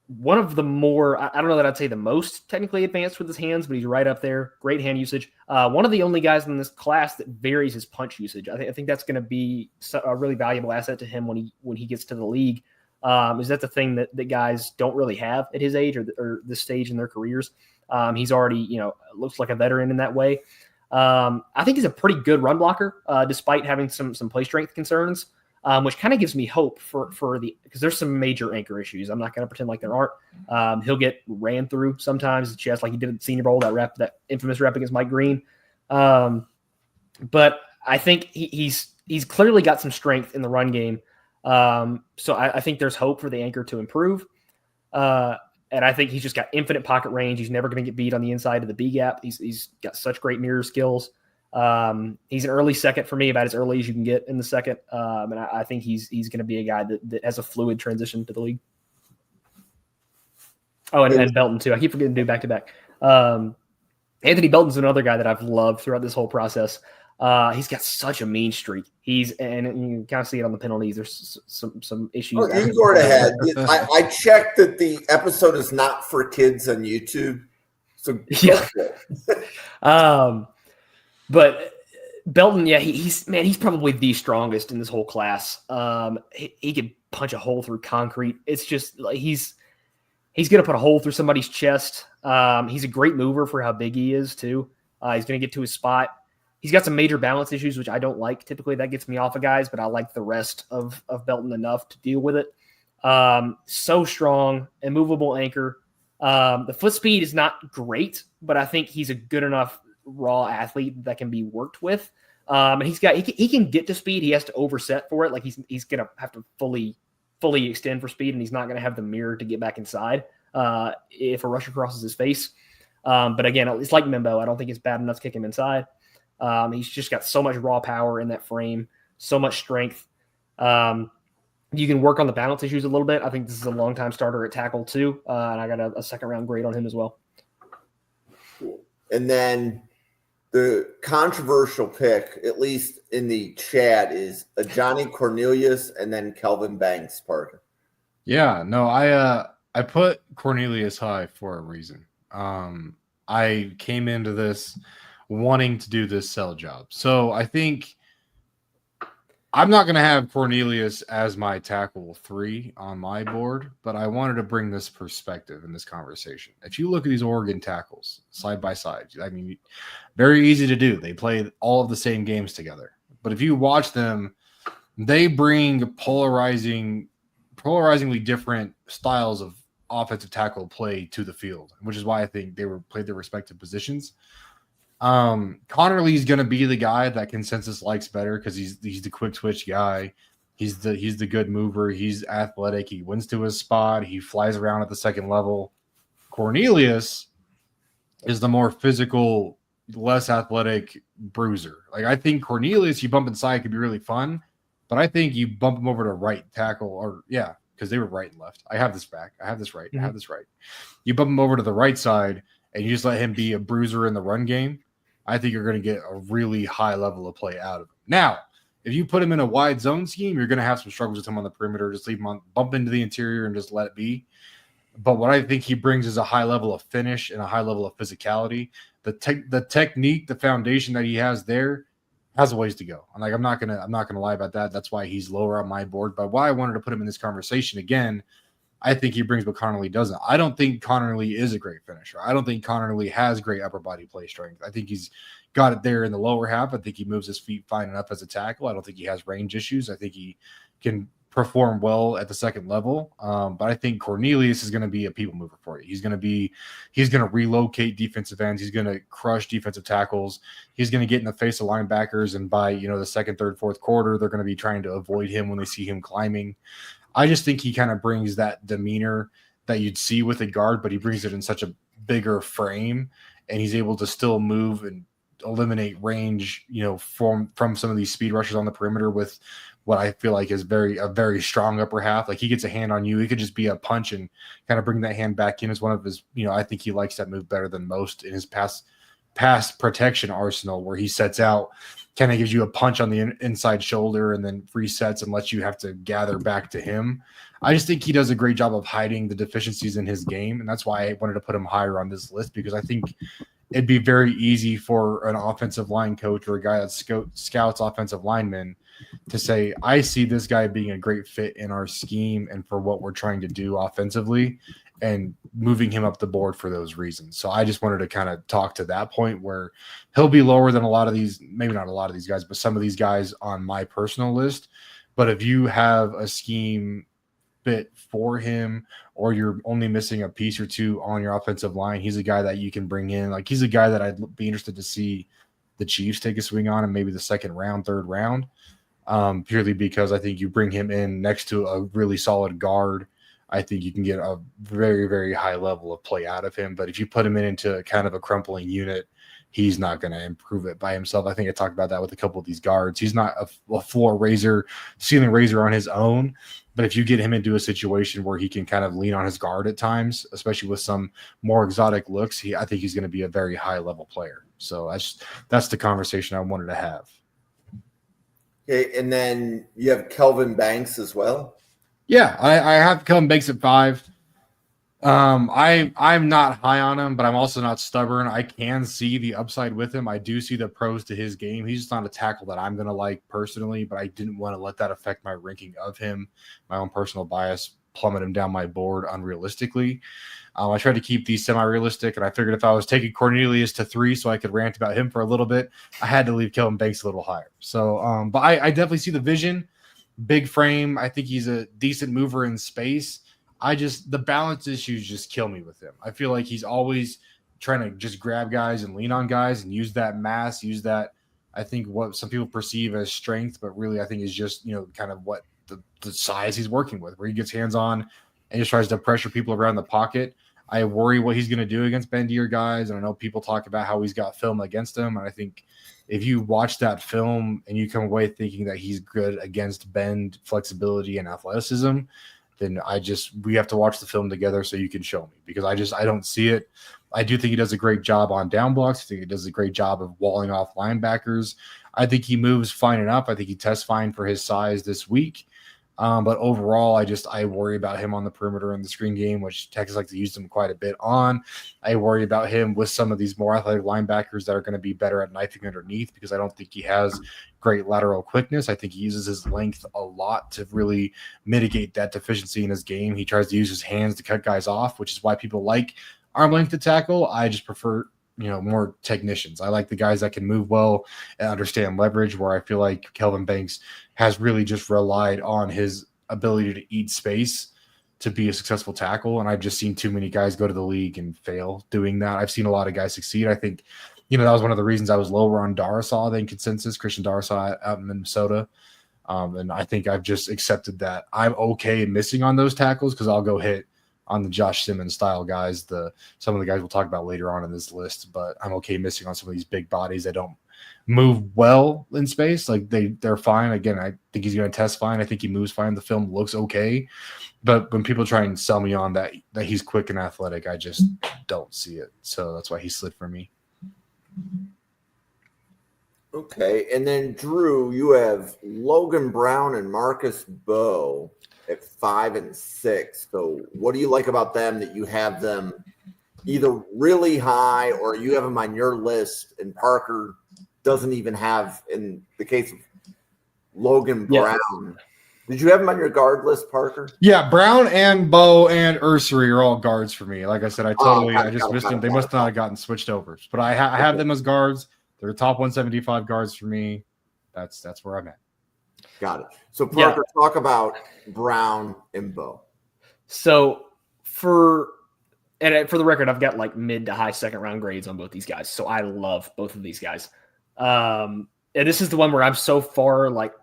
one of the more, I don't know that I'd say the most technically advanced with his hands, but he's right up there. Great hand usage. One of the only guys in this class that varies his punch usage. I think that's going to be a really valuable asset to him when he gets to the league. Is that the thing that guys don't really have at his age or this stage in their careers? He's already, looks like a veteran in that way. I think he's a pretty good run blocker, despite having some play strength concerns. Which kind of gives me hope because there's some major anchor issues. I'm not going to pretend like there aren't. He'll get ran through sometimes the chest like he did at the Senior Bowl, that infamous rep against Mike Green. But I think he's clearly got some strength in the run game. So I think there's hope for the anchor to improve. And I think he's just got infinite pocket range. He's never going to get beat on the inside of the B gap. He's got such great mirror skills. He's an early second for me, about as early as you can get in the second. And I think he's going to be a guy that has a fluid transition to the league. Oh, and Belton too. I keep forgetting to do back-to-back. Anthony Belton's another guy that I've loved throughout this whole process. He's got such a mean streak. And you kind of see it on the penalties. There's some issues. Oh, you go right ahead. I checked that the episode is not for kids on YouTube. So yeah. But Belton, yeah, he's probably the strongest in this whole class. He can punch a hole through concrete. It's just like he's going to put a hole through somebody's chest. He's a great mover for how big he is too. He's going to get to his spot. He's got some major balance issues, which I don't like. Typically that gets me off of guys, but I like the rest of Belton enough to deal with it. So strong, immovable anchor. The foot speed is not great, but I think he's a good enough raw athlete that can be worked with. And he can get to speed. He has to overset for it. Like he's going to have to fully extend for speed, and he's not going to have the mirror to get back inside if a rusher crosses his face. But again, it's like Mimbo. I don't think it's bad enough to kick him inside. He's just got so much raw power in that frame, so much strength. You can work on the balance issues a little bit. I think this is a long-time starter at tackle too. And I got a second-round grade on him as well. And then the controversial pick, at least in the chat, is a Johnny Cornelius and then Kelvin Banks, Parker. Yeah, no, I put Cornelius high for a reason. I came into this wanting to do this sell job. So I think I'm not going to have Cornelius as my tackle 3 on my board, but I wanted to bring this perspective in this conversation. If you look at these Oregon tackles side by side, I mean, very easy to do. They play all of the same games together. But if you watch them, they bring polarizingly different styles of offensive tackle play to the field, which is why I think they played their respective positions. Connor Lee's going to be the guy that consensus likes better because he's the quick twitch guy. He's the good mover. He's athletic. He wins to his spot. He flies around at the second level. Cornelius is the more physical, less athletic bruiser. Like I think Cornelius, you bump inside could be really fun, but I think you bump him over to right tackle because they were right and left. I have this back. I have this right. I have this right. You bump him over to the right side and you just let him be a bruiser in the run game. I think you're going to get a really high level of play out of him. Now, if you put him in a wide zone scheme, you're going to have some struggles with him on the perimeter. Just leave him on, bump into the interior and just let it be. But what I think he brings is a high level of finish and a high level of physicality. The technique, the foundation that he has there has a ways to go. I'm not gonna lie about that. That's why he's lower on my board. But why I wanted to put him in this conversation again, I think he brings what Connor Lee doesn't. I don't think Connor Lee is a great finisher. I don't think Connor Lee has great upper body play strength. I think he's got it there in the lower half. I think he moves his feet fine enough as a tackle. I don't think he has range issues. I think he can perform well at the second level. But I think Cornelius is going to be a people mover for you. He's going to relocate defensive ends. He's going to crush defensive tackles. He's going to get in the face of linebackers. And by, the second, third, fourth quarter, they're going to be trying to avoid him when they see him climbing. I just think he kind of brings that demeanor that you'd see with a guard, but he brings it in such a bigger frame, and he's able to still move and eliminate range, from some of these speed rushers on the perimeter with what I feel like is a very strong upper half. Like he gets a hand on you, it could just be a punch and kind of bring that hand back in. As one of his, I think he likes that move better than most in his pass protection arsenal, where he sets out, kind of gives you a punch on the inside shoulder and then resets and lets you have to gather back to him. I just think he does a great job of hiding the deficiencies in his game, and that's why I wanted to put him higher on this list, because I think it'd be very easy for an offensive line coach or a guy that scouts offensive linemen to say, I see this guy being a great fit in our scheme and for what we're trying to do offensively, and moving him up the board for those reasons. So I just wanted to kind of talk to that point where he'll be lower than a lot of these, maybe not a lot of these guys, but some of these guys on my personal list. But if you have a scheme fit for him, or you're only missing a piece or two on your offensive line, he's a guy that you can bring in. Like, he's a guy that I'd be interested to see the Chiefs take a swing on in maybe the second round, third round, purely because I think you bring him in next to a really solid guard. I think you can get a very, very high level of play out of him. But if you put him into kind of a crumpling unit, he's not going to improve it by himself. I think I talked about that with a couple of these guards. He's not a floor raiser, ceiling raiser on his own. But if you get him into a situation where he can kind of lean on his guard at times, especially with some more exotic looks, I think he's going to be a very high level player. So that's the conversation I wanted to have. Okay, and then you have Kelvin Banks as well. Yeah, I have Kelvin Banks at 5. I'm not high on him, but I'm also not stubborn. I can see the upside with him. I do see the pros to his game. He's just not a tackle that I'm going to like personally, but I didn't want to let that affect my ranking of him. My own personal bias plummet him down my board unrealistically. I tried to keep these semi-realistic, and I figured if I was taking Cornelius to 3 so I could rant about him for a little bit, I had to leave Kelvin Banks a little higher. So, but I definitely see the vision. Big frame. I think he's a decent mover in space. The balance issues just kill me with him. I feel like he's always trying to just grab guys and lean on guys and use that mass, use that, I think, what some people perceive as strength, but really I think is just, kind of what the size he's working with, where he gets hands on and just tries to pressure people around the pocket. I worry what he's going to do against bendier guys. And I know people talk about how he's got film against him. And I think if you watch that film and you come away thinking that he's good against bend, flexibility, and athleticism, then we have to watch the film together so you can show me, because I don't see it. I do think he does a great job on down blocks. I think he does a great job of walling off linebackers. I think he moves fine enough. I think he tests fine for his size this week. But overall, I worry about him on the perimeter in the screen game, which Texas likes to use him quite a bit on. I worry about him with some of these more athletic linebackers that are going to be better at knifing underneath, because I don't think he has great lateral quickness. I think he uses his length a lot to really mitigate that deficiency in his game. He tries to use his hands to cut guys off, which is why people like arm length to tackle. I just prefer more technicians. I like the guys that can move well and understand leverage, where I feel like Kelvin Banks has really just relied on his ability to eat space to be a successful tackle. And I've just seen too many guys go to the league and fail doing that. I've seen a lot of guys succeed. I think, that was one of the reasons I was lower on Darrisaw than consensus, Christian Darrisaw out in Minnesota. And I think I've just accepted that I'm okay missing on those tackles, because I'll go hit on the Josh Simmons style guys, some of the guys we'll talk about later on in this list, but I'm okay missing on some of these big bodies that don't move well in space. Like they're fine. Again, I think he's going to test fine. I think he moves fine. The film looks okay, but when people try and sell me on that he's quick and athletic, I just don't see it. So that's why he slid for me. Okay, and then Drew, you have Logan Brown and Marcus Bowe at 5 and 6. So what do you like about them that you have them either really high or you have them on your list and Parker doesn't even have, in the case of Logan Brown? Yeah. Did you have them on your guard list, Parker? Yeah, Brown and Bowe and Ursery are all guards for me. Like I said, I just missed them. They must not have gotten switched over. But I have them as guards. They're top 175 guards for me. That's where I'm at. Got it. So Parker, talk about Brown and Bowe. So for the record, I've got like mid to high second round grades on both these guys. So I love both of these guys. And this is the one where I'm so far like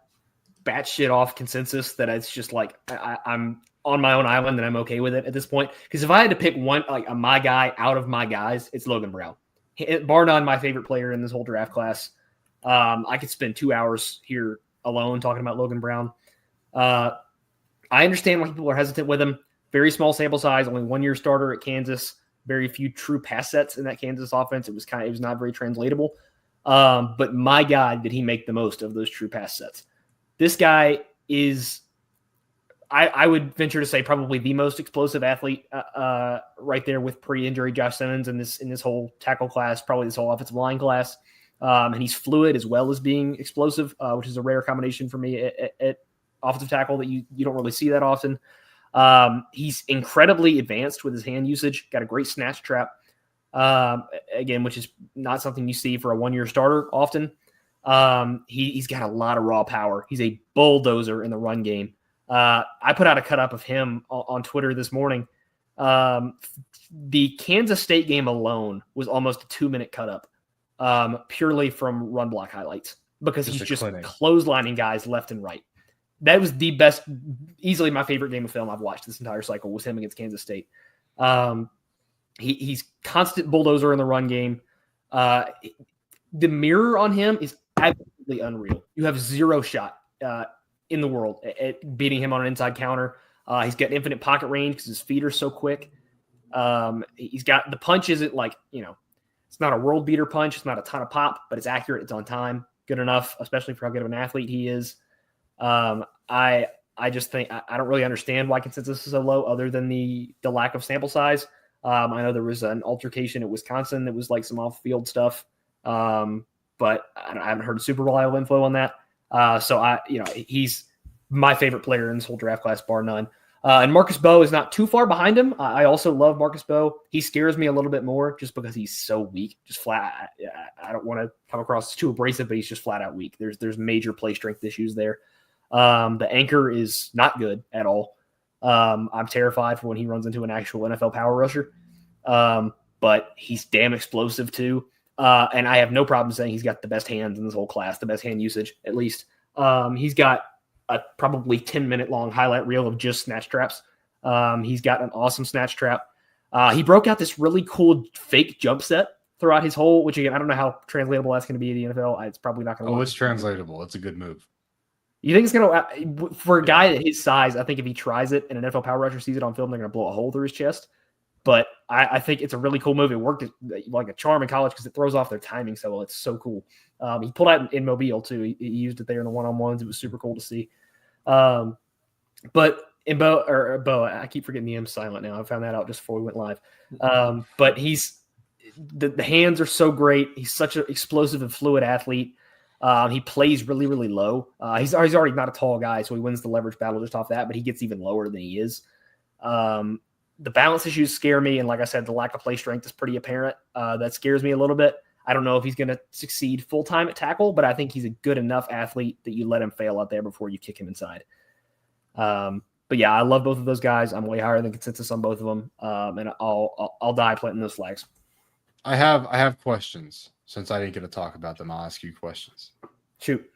batshit off consensus that it's just like I'm on my own island, then I'm okay with it at this point. Because if I had to pick one, like my guy out of my guys, it's Logan Brown. Bar none, my favorite player in this whole draft class. I could spend 2 hours here alone talking about Logan Brown. I understand why people are hesitant with him. Very small sample size, only 1 year starter at Kansas. Very few true pass sets in that Kansas offense. It was not very translatable. But my God, did he make the most of those true pass sets? This guy is, I would venture to say, probably the most explosive athlete right there with pre-injury Josh Simmons in this whole tackle class, probably this whole offensive line class. And he's fluid as well as being explosive, which is a rare combination for me at offensive tackle that you don't really see that often. He's incredibly advanced with his hand usage, got a great snatch trap, again, which is not something you see for a 1 year starter often. He's got a lot of raw power. He's a bulldozer in the run game. I put out a cut up of him on Twitter this morning. The Kansas State game alone was almost a 2-minute cut up, purely from run block highlights, because he's just clotheslining guys left and right. That was the best, easily my favorite game of film I've watched this entire cycle was him against Kansas State. He's constant bulldozer in the run game. The mirror on him is absolutely unreal. You have zero shot in the world at beating him on an inside counter. He's got infinite pocket range because his feet are so quick. He's got the punch isn't like, it's not a world beater punch. It's not a ton of pop, but it's accurate. It's on time. Good enough, especially for how good of an athlete he is. I just think I don't really understand why consensus is so low other than the lack of sample size. I know there was an altercation at Wisconsin that was like some off-field stuff, but I haven't heard super reliable info on that. So he's my favorite player in this whole draft class, bar none. And Marcus Bowe is not too far behind him. I also love Marcus Bowe. He scares me a little bit more just because he's so weak, just flat. I don't want to come across too abrasive, but he's just flat out weak. There's major play strength issues there. The anchor is not good at all. I'm terrified for when he runs into an actual NFL power rusher. But he's damn explosive too. And I have no problem saying he's got the best hands in this whole class, the best hand usage, at least. He's got a probably 10-minute long highlight reel of just snatch traps. He's got an awesome snatch trap. He broke out this really cool fake jump set throughout his whole, which again, I don't know how translatable that's going to be in the NFL. It's probably not going to work. It's translatable. It's a good move. You think it's going to, for a guy at his size, I think if he tries it and an NFL power rusher sees it on film, they're going to blow a hole through his chest. But I think it's a really cool move. It worked like a charm in college because it throws off their timing so well. It's so cool. He pulled out in Mobile too. He used it there in the one-on-ones. It was super cool to see. But in Bo, I keep forgetting the M silent now. I found that out just before we went live. But he's the hands are so great. He's such an explosive and fluid athlete. He plays really, really low. He's already not a tall guy, so he wins the leverage battle just off that, but he gets even lower than he is. The balance issues scare me, and like I said, the lack of play strength is pretty apparent. That scares me a little bit. I don't know if he's going to succeed full-time at tackle, but I think he's a good enough athlete that you let him fail out there before you kick him inside. But yeah, I love both of those guys. I'm way higher than consensus on both of them, and I'll die planting those flags. I have questions. Since I didn't get to talk about them, I'll ask you questions. Shoot.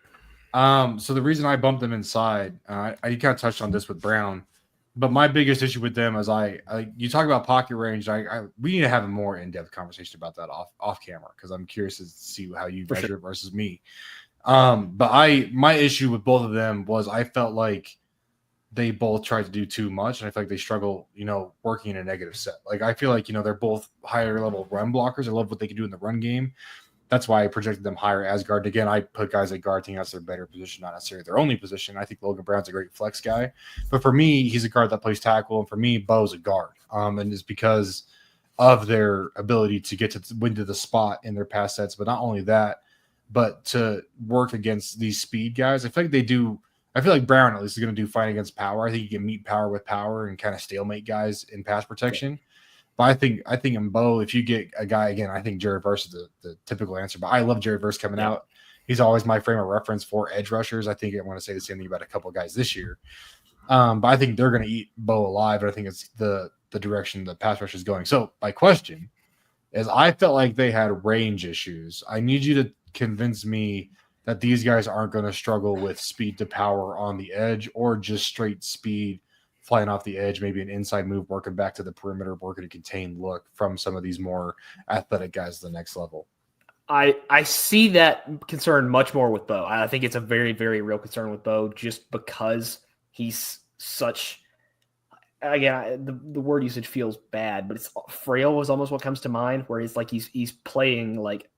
So the reason I bumped them inside, I kind of touched on this with Brown, but my biggest issue with them is you talk about pocket range. We need to have a more in-depth conversation about that off camera because I'm curious to see how you measure it versus me. But my issue with both of them was I felt like they both tried to do too much, and I feel like they struggle, working in a negative set. Like I feel like they're both higher level run blockers. I love what they can do in the run game. That's why I projected them higher as guard. Again, I put guys at guard, thinking that's their better position, not necessarily their only position. I think Logan Brown's a great flex guy. But for me, he's a guard that plays tackle. And for me, Bo's a guard. And it's because of their ability to get into the spot in their pass sets. But not only that, but to work against these speed guys. I feel like they do. I feel like Brown at least is going to do fight against power. I think he can meet power with power and kind of stalemate guys in pass protection. Yeah. But I think in Bo, if you get a guy, again, I think Jared Verse is the typical answer. But I love Jared Verse coming out. He's always my frame of reference for edge rushers. I think I want to say the same thing about a couple of guys this year. But I think they're going to eat Bo alive. And I think it's the direction the pass rush is going. So my question is, I felt like they had range issues. I need you to convince me that these guys aren't going to struggle with speed to power on the edge or just straight speed flying off the edge, maybe an inside move, working back to the perimeter, working a contained look from some of these more athletic guys to the next level. I see that concern much more with Bo. I think it's a very, very real concern with Bo just because he's such – again, the word usage feels bad, but it's frail was almost what comes to mind, where it's like he's playing like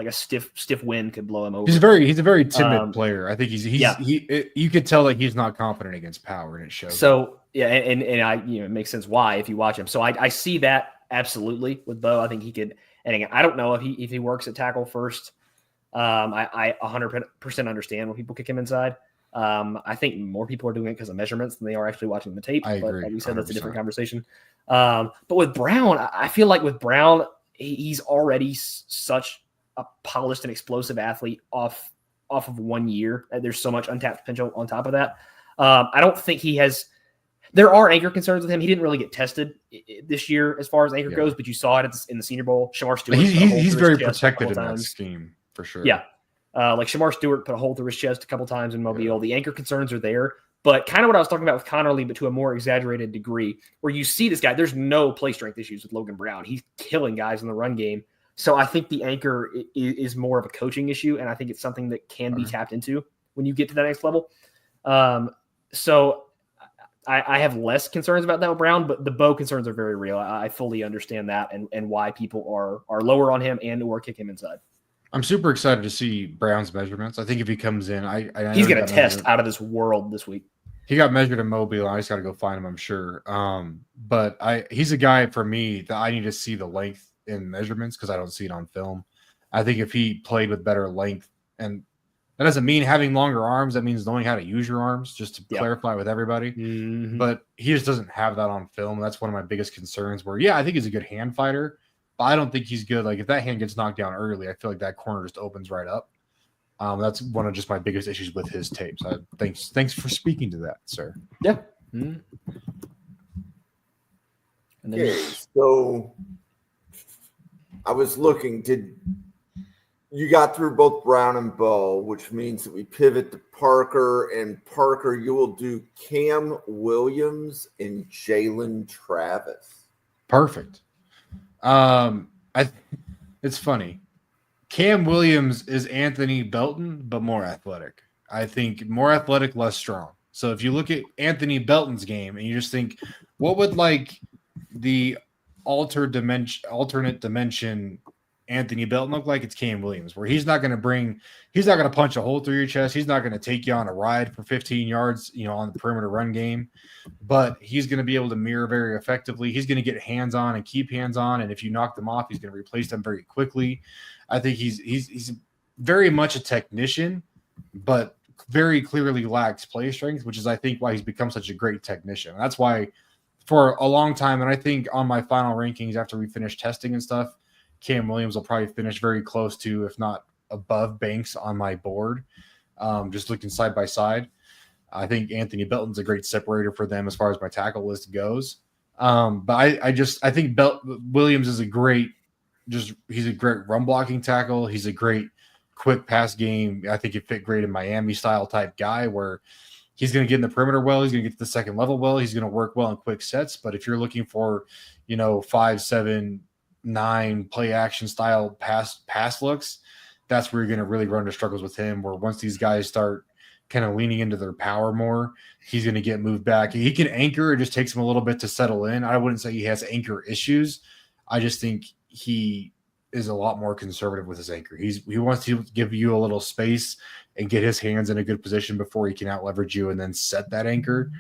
a stiff wind could blow him over. He's a very timid player. I think you could tell that he's not confident against power, and it shows. So yeah, and it makes sense why if you watch him. So I see that absolutely with Bo. I think he could. And again, I don't know if he works at tackle first. I 100% understand when people kick him inside. I think more people are doing it because of measurements than they are actually watching the tape. I agree. But like we said, that's a different conversation. But with Brown, I feel like with Brown, he's already such a polished and explosive athlete off of 1 year. There's so much untapped potential on top of that. I don't think he has. There are anchor concerns with him. He didn't really get tested this year as far as anchor goes, but you saw it in the Senior Bowl. Shamar Stewart. He's very protected in that scheme for sure. Yeah. Like Shamar Stewart put a hole through his chest a couple times in Mobile. Yeah. The anchor concerns are there. But kind of what I was talking about with Connerly, but to a more exaggerated degree, where you see this guy, there's no play strength issues with Logan Brown. He's killing guys in the run game. So I think the anchor is more of a coaching issue, and I think it's something that can be tapped into when you get to that next level. So I have less concerns about that with Brown, but the Bo concerns are very real. I fully understand that and why people are lower on him and or kick him inside. I'm super excited to see Brown's measurements. I think if he comes in, he's going to test out of this world this week. He got measured in Mobile. I just got to go find him, I'm sure. But he's a guy for me that I need to see the length in measurements because I don't see it on film. I think if he played with better length, and that doesn't mean having longer arms. That means knowing how to use your arms, just to clarify with everybody. Mm-hmm. But he just doesn't have that on film. That's one of my biggest concerns where, I think he's a good hand fighter, but I don't think he's good. Like if that hand gets knocked down early, I feel like that corner just opens right up. That's one of just my biggest issues with his tapes. Thanks for speaking to that, sir. Yeah. Mm-hmm. Okay, so I was looking. You got through both Brown and Bo, which means that we pivot to Parker. And Parker, you will do Cam Williams and Jalen Travis. Perfect. It's funny. Cam Williams is Anthony Belton, but more athletic. I think more athletic, less strong. So if you look at Anthony Belton's game and you just think, what would like the alternate dimension Anthony Belton look like? It's Cam Williams, where he's not going to punch a hole through your chest. He's not going to take you on a ride for 15 yards, on the perimeter run game, but he's going to be able to mirror very effectively. He's going to get hands on and keep hands on. And if you knock them off, he's going to replace them very quickly. I think he's very much a technician, but very clearly lacks play strength, which is, I think, why he's become such a great technician. And that's why for a long time, and I think on my final rankings after we finish testing and stuff, Cam Williams will probably finish very close to, if not above, Banks on my board, just looking side by side. I think Anthony Belton's a great separator for them as far as my tackle list goes. But I think Williams is he's a great run blocking tackle. He's a great quick pass game. I think he'd fit great in Miami style type guy where he's going to get in the perimeter well. He's going to get to the second level well. He's going to work well in quick sets. But if you're looking for, 5, 7, 9 play action style pass looks, that's where you're going to really run into struggles with him, where once these guys start kind of leaning into their power more, he's going to get moved back. He can anchor. It just takes him a little bit to settle in. I wouldn't say he has anchor issues. I just think he is a lot more conservative with his anchor. He wants to give you a little space and get his hands in a good position before he can out leverage you and then set that anchor.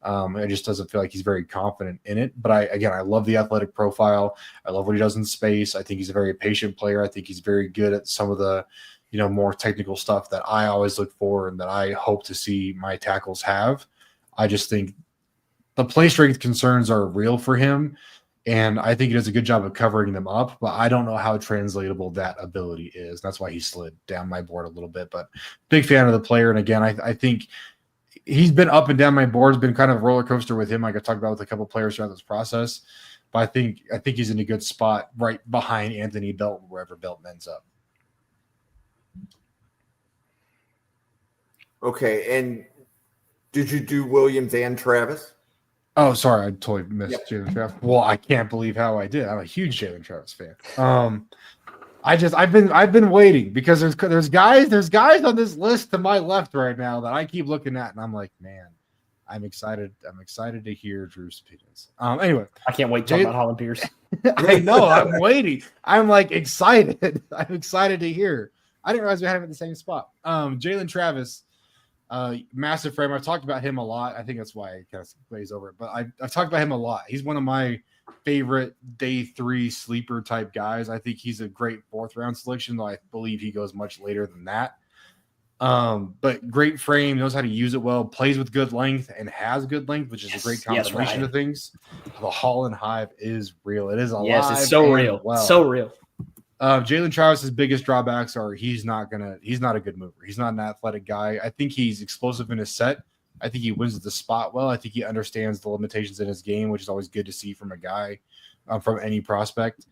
It just doesn't feel like he's very confident in it. But I love the athletic profile. I love what he does in space. I think he's a very patient player. I think he's very good at some of the, more technical stuff that I always look for and that I hope to see my tackles have. I just think the play strength concerns are real for him. And I think he does a good job of covering them up, but I don't know how translatable that ability is. That's why he slid down my board a little bit, but big fan of the player. And again, I think he's been up and down my board. It's been kind of a roller coaster with him. Like I talked about with a couple of players throughout this process, but I think he's in a good spot right behind Anthony Belton, wherever Belton ends up. Okay. And did you do Williams and Travis? Oh, sorry, I totally missed Yep. Jalen Travis. Well, I can't believe how I did. I'm a huge Jalen Travis fan. I've been waiting because there's guys on this list to my left right now that I keep looking at, and I'm like, man, I'm excited. I'm excited to hear Drew's opinions. Anyway, I can't wait to talk about Holland Pierce. I know. I'm waiting. I'm like excited. I'm excited to hear. I didn't realize we had him at the same spot. Jalen Travis. Massive frame. I've talked about him a lot. I think that's why I kind of glaze over it. But I've talked about him a lot. He's one of my favorite day 3 sleeper type guys. I think he's a great 4th round selection, though I believe he goes much later than that. But great frame, knows how to use it well, plays with good length and has good length, which is a great combination of things. The Holland Hive is real. It is alive. Yes, it's so real. Well. So real. Jalen Travis's biggest drawbacks are he's not a good mover. He's not an athletic guy. I think he's explosive in his set. I think he wins the spot well. I think he understands the limitations in his game, which is always good to see from a guy, from any prospect.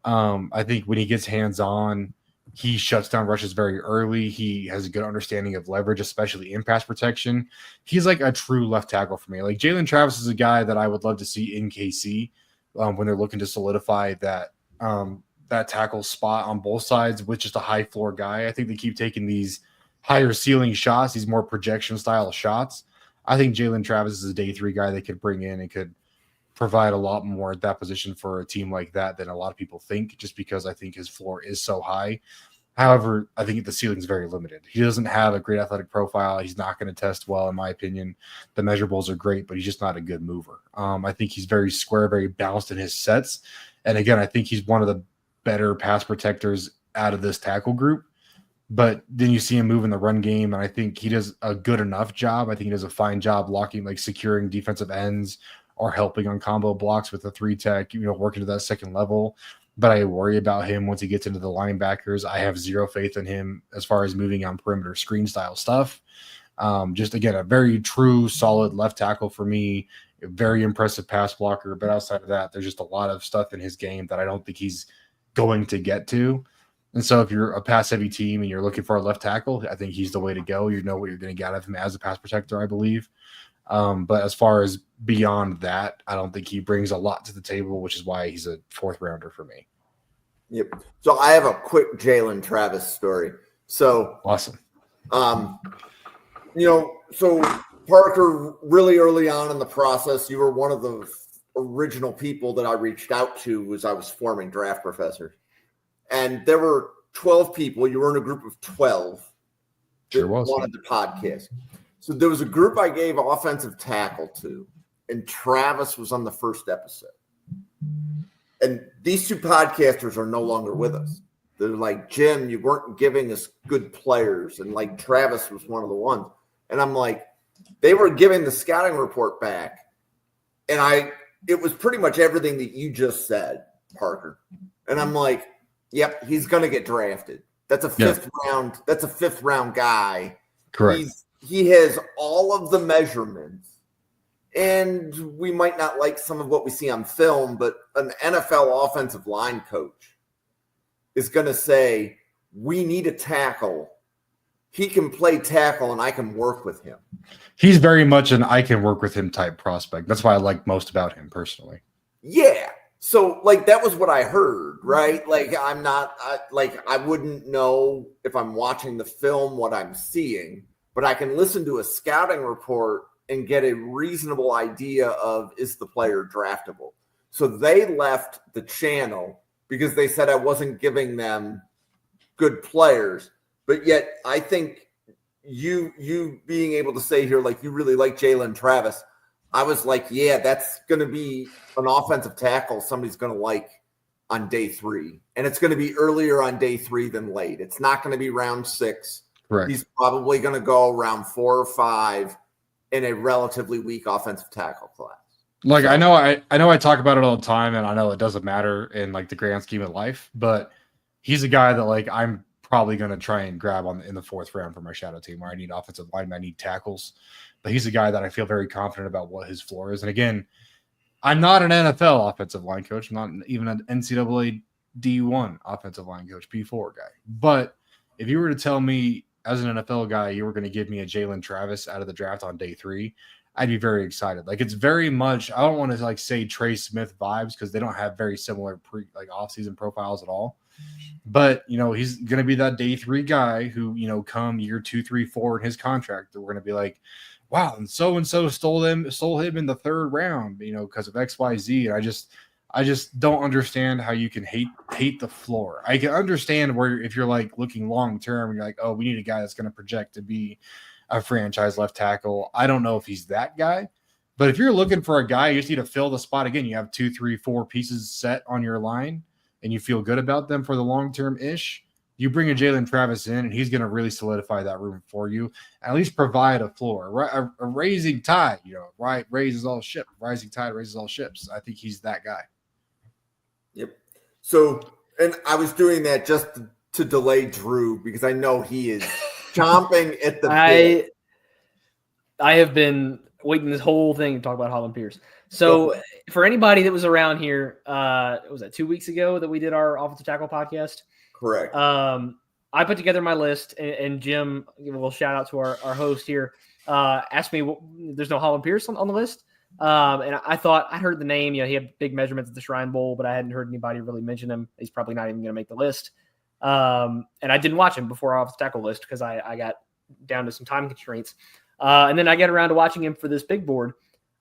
I think when he gets hands-on, he shuts down rushes very early. He has a good understanding of leverage, especially in pass protection. He's like a true left tackle for me. Like Jalen Travis is a guy that I would love to see in KC when they're looking to solidify that tackle spot on both sides with just a high floor guy. I think they keep taking these higher ceiling shots, these more projection style shots. I think Jalen Travis is a day 3 guy they could bring in and could provide a lot more at that position for a team like that than a lot of people think, just because I think his floor is so high. However, I think the ceiling is very limited. He doesn't have a great athletic profile. He's not going to test well, in my opinion. The measurables are great, but he's just not a good mover. I think he's very square, very balanced in his sets. And again, I think he's one of the better pass protectors out of this tackle group, but then you see him move in the run game, and I think he does a good enough job. I think he does a fine job locking, like securing defensive ends or helping on combo blocks with the 3 tech, working to that second level. But I worry about him once he gets into the linebackers. I have zero faith in him as far as moving on perimeter screen style stuff. Just again, a very true, solid left tackle for me, a very impressive pass blocker. But outside of that, there's just a lot of stuff in his game that I don't think he's going to get to. And so if you're a pass heavy team and you're looking for a left tackle, I think he's the way to go. You know what you're going to get out of him as a pass protector, I believe. But as far as beyond that, I don't think he brings a lot to the table, which is why he's a 4th rounder for me. Yep. So I have a quick Jalen Travis story. So awesome. So Parker, really early on in the process, you were one of the original people that I reached out to as I was forming Draft Professor. And there were 12 people. You were in a group of 12 that wanted the podcast. So there was a group I gave offensive tackle to, and Travis was on the first episode. And these 2 podcasters are no longer with us. They're like, Jim, you weren't giving us good players. And like Travis was one of the ones. And I'm like, they were giving the scouting report back. And it was pretty much everything that you just said, Parker. And I'm like, yep, he's going to get drafted. That's a 5th round. That's a 5th round guy. Correct. He has all of the measurements. And we might not like some of what we see on film, but an NFL offensive line coach is going to say, we need a tackle. He can play tackle and I can work with him. He's very much an I can work with him type prospect. That's what I like most about him personally. Yeah. So like, that was what I heard, right? Like, I wouldn't know if I'm watching the film what I'm seeing, but I can listen to a scouting report and get a reasonable idea of, is the player draftable? So they left the channel because they said I wasn't giving them good players. But yet I think you being able to say here, like, you really like Jalen Travis, I was like, yeah, that's going to be an offensive tackle somebody's going to like on day 3. And it's going to be earlier on day 3 than late. It's not going to be round 6. Correct. He's probably going to go around 4 or 5 in a relatively weak offensive tackle class. Like, I know I talk about it all the time, and I know it doesn't matter in like the grand scheme of life, but he's a guy that like I'm probably going to try and grab in the 4th round for my shadow team where I need offensive linemen, I need tackles. But he's a guy that I feel very confident about what his floor is. And again, I'm not an NFL offensive line coach. I'm not even an NCAA D1 offensive line coach, P4 guy. But if you were to tell me as an NFL guy, you were going to give me a Jalen Travis out of the draft on day 3, I'd be very excited. Like it's very much, I don't want to like say Trey Smith vibes because they don't have very similar offseason profiles at all. But he's gonna be that day 3 guy who, come year 2, 3, 4 in his contract, we're gonna be like, wow, and so stole him in the 3rd round, because of XYZ. And I just don't understand how you can hate the floor. I can understand where if you're like looking long term and you're like, oh, we need a guy that's going to project to be a franchise left tackle. I don't know if he's that guy, but if you're looking for a guy, you just need to fill the spot again. You have 2, 3, 4 pieces set on your line and you feel good about them for the long term ish. You bring a Jalen Travis in and he's going to really solidify that room for you, at least provide a floor, a rising tide, raises all ships. Rising tide raises all ships. I think he's that guy. Yep. So, and I was doing that just to delay Drew because I know he is chomping at the bit. I have been waiting this whole thing to talk about Holland Pierce. So, for anybody that was around here, was that 2 weeks ago that we did our offensive tackle podcast? Correct. I put together my list, and Jim, we'll shout out to our host here, asked me, there's no Holland Pierce on the list. And I thought I heard the name, he had big measurements at the Shrine Bowl, but I hadn't heard anybody really mention him. He's probably not even going to make the list. And I didn't watch him before off the tackle list because I got down to some time constraints. And then I get around to watching him for this big board.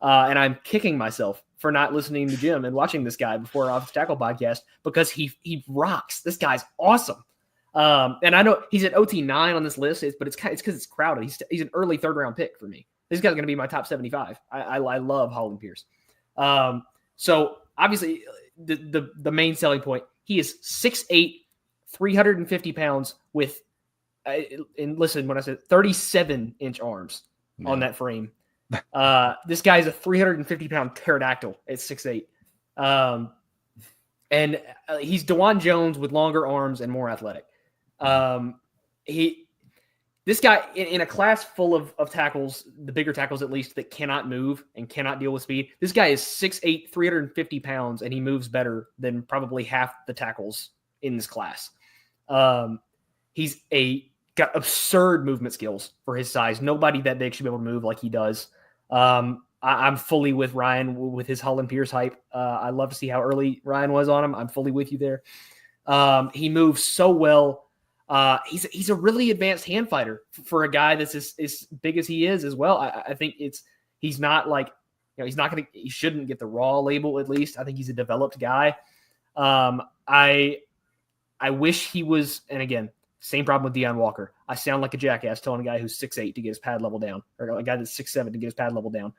And I'm kicking myself for not listening to Jim and watching this guy before our off the tackle podcast because he rocks. This guy's awesome. And I know he's at OT9 on this list, but it's because it's crowded. He's an early 3rd round pick for me. This guy's going to be my top 75. I love Holland Pierce. So obviously the main selling point, he is 6'8", 350 pounds with, and listen, when I said 37-inch arms on that frame, this guy is a 350-pound pterodactyl at 6'8". And he's DeJuan Jones with longer arms and more athletic. This guy, in a class full of tackles, the bigger tackles at least, that cannot move and cannot deal with speed, this guy is 6'8", 350 pounds, and he moves better than probably half the tackles in this class. He's got absurd movement skills for his size. Nobody that big should be able to move like he does. I'm fully with Ryan with his Holland Pierce hype. I love to see how early Ryan was on him. I'm fully with you there. He moves so well. He's a really advanced hand fighter for a guy that's as big as he is as well. I think he's not like, he shouldn't get the raw label at least. I think he's a developed guy. I wish he was, and again, same problem with Deion Walker. I sound like a jackass telling a guy who's 6'8" to get his pad level down, or a guy that's 6'7" to get his pad level down.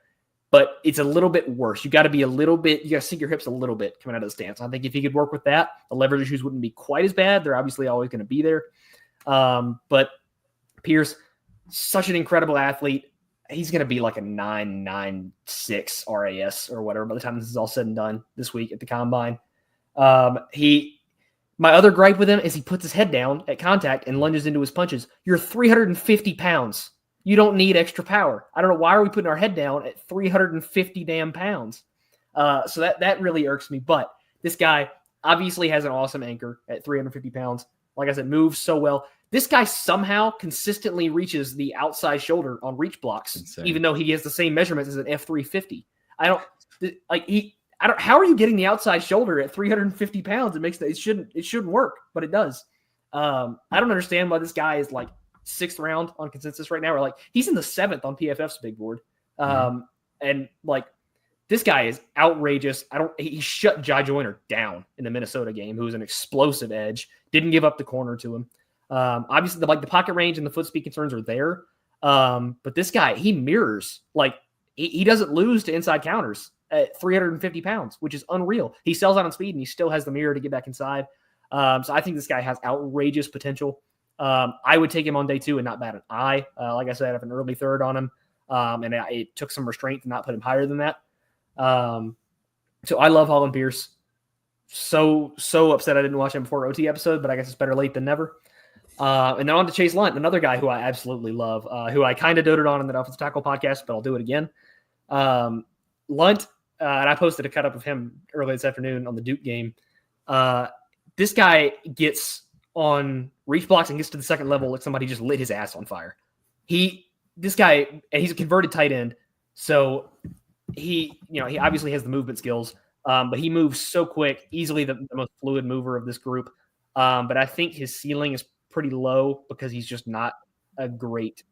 But it's a little bit worse. You got to sink your hips a little bit coming out of the stance. I think if he could work with that, the leverage issues wouldn't be quite as bad. They're obviously always going to be there. But Pierce, such an incredible athlete. He's going to be like a 9.96 RAS or whatever by the time this is all said and done this week at the combine. My other gripe with him is he puts his head down at contact and lunges into his punches. You're 350 pounds. You don't need extra power. I don't know. Why are we putting our head down at 350 damn pounds? So that really irks me. But this guy obviously has an awesome anchor at 350 pounds. Like I said, moves so well. This guy somehow consistently reaches the outside shoulder on reach blocks, even though he has the same measurements as an F350. How are you getting the outside shoulder at 350 pounds? It shouldn't work, but it does. I don't understand why this guy is like 6th round on consensus right now, or like he's in the 7th on PFF's big board. And like this guy is outrageous. He shut Jai Joyner down in the Minnesota game, who was an explosive edge, didn't give up the corner to him. Obviously the pocket range and the foot speed concerns are there. But this guy, he mirrors, like he doesn't lose to inside counters at 350 pounds, which is unreal. He sells out on speed and he still has the mirror to get back inside. So I think this guy has outrageous potential. I would take him on day 2 and not bat an eye. Like I said, I have an early 3rd on him. And it took some restraint to not put him higher than that. So I love Holland Pierce. So upset I didn't watch him before OT episode, but I guess it's better late than never. And then on to Chase Lunt, another guy who I absolutely love, who I kind of doted on in the Offensive Tackle podcast, but I'll do it again. Lunt, and I posted a cut up of him early this afternoon on the Duke game. This guy gets on reach blocks and gets to the second level like somebody just lit his ass on fire. This guy, and he's a converted tight end. So he obviously has the movement skills, but he moves so quick, easily the most fluid mover of this group. But I think his ceiling is pretty low because he's just not a great.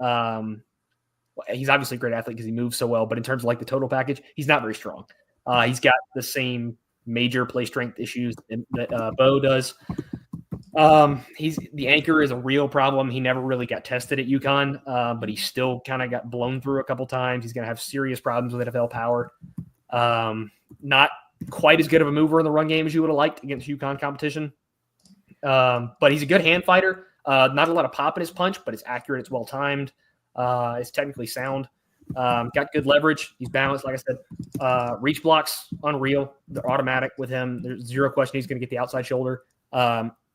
He's obviously a great athlete because he moves so well, but in terms of like the total package, he's not very strong. He's got the same major play strength issues that Bo does. The anchor is a real problem. He never really got tested at UConn, but he still kind of got blown through a couple times. He's going to have serious problems with NFL power. Not quite as good of a mover in the run game as you would have liked against UConn competition. But he's a good hand fighter. Not a lot of pop in his punch, but it's accurate. It's well timed. It's technically sound. Got good leverage. He's balanced, like I said. Reach blocks, unreal. They're automatic with him. There's zero question he's going to get the outside shoulder.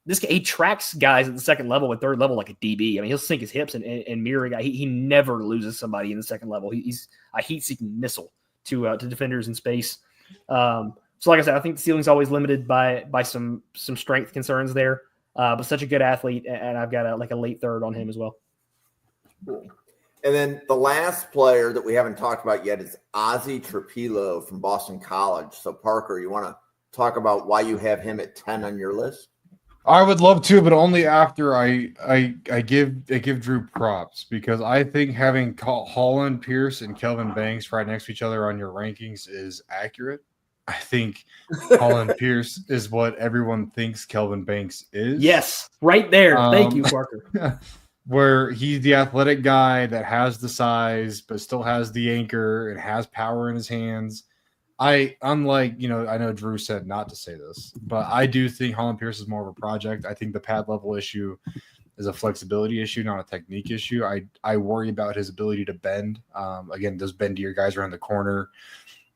This guy, he tracks guys at the second level and third level like a DB. I mean, he'll sink his hips and mirror a guy. He never loses somebody in the second level. He's a heat-seeking missile to defenders in space. So, like I said, I think the ceiling's always limited by some strength concerns there. But such a good athlete, and I've got a late third on him as well. Cool. And then the last player that we haven't talked about yet is Ozzie Trapilo from Boston College. So, Parker, you want to talk about why you have him at 10 on your list? I would love to, but only after I give Drew props, because I think having Holland Pierce and Kelvin Banks right next to each other on your rankings is accurate. I think Holland Pierce is what everyone thinks Kelvin Banks is. Yes, right there. Thank you, Parker. Where he's the athletic guy that has the size, but still has the anchor and has power in his hands. Unlike, I know Drew said not to say this, but I do think Holland Pierce is more of a project. I think the pad level issue is a flexibility issue, not a technique issue. I worry about his ability to bend. Again, those bendier guys around the corner.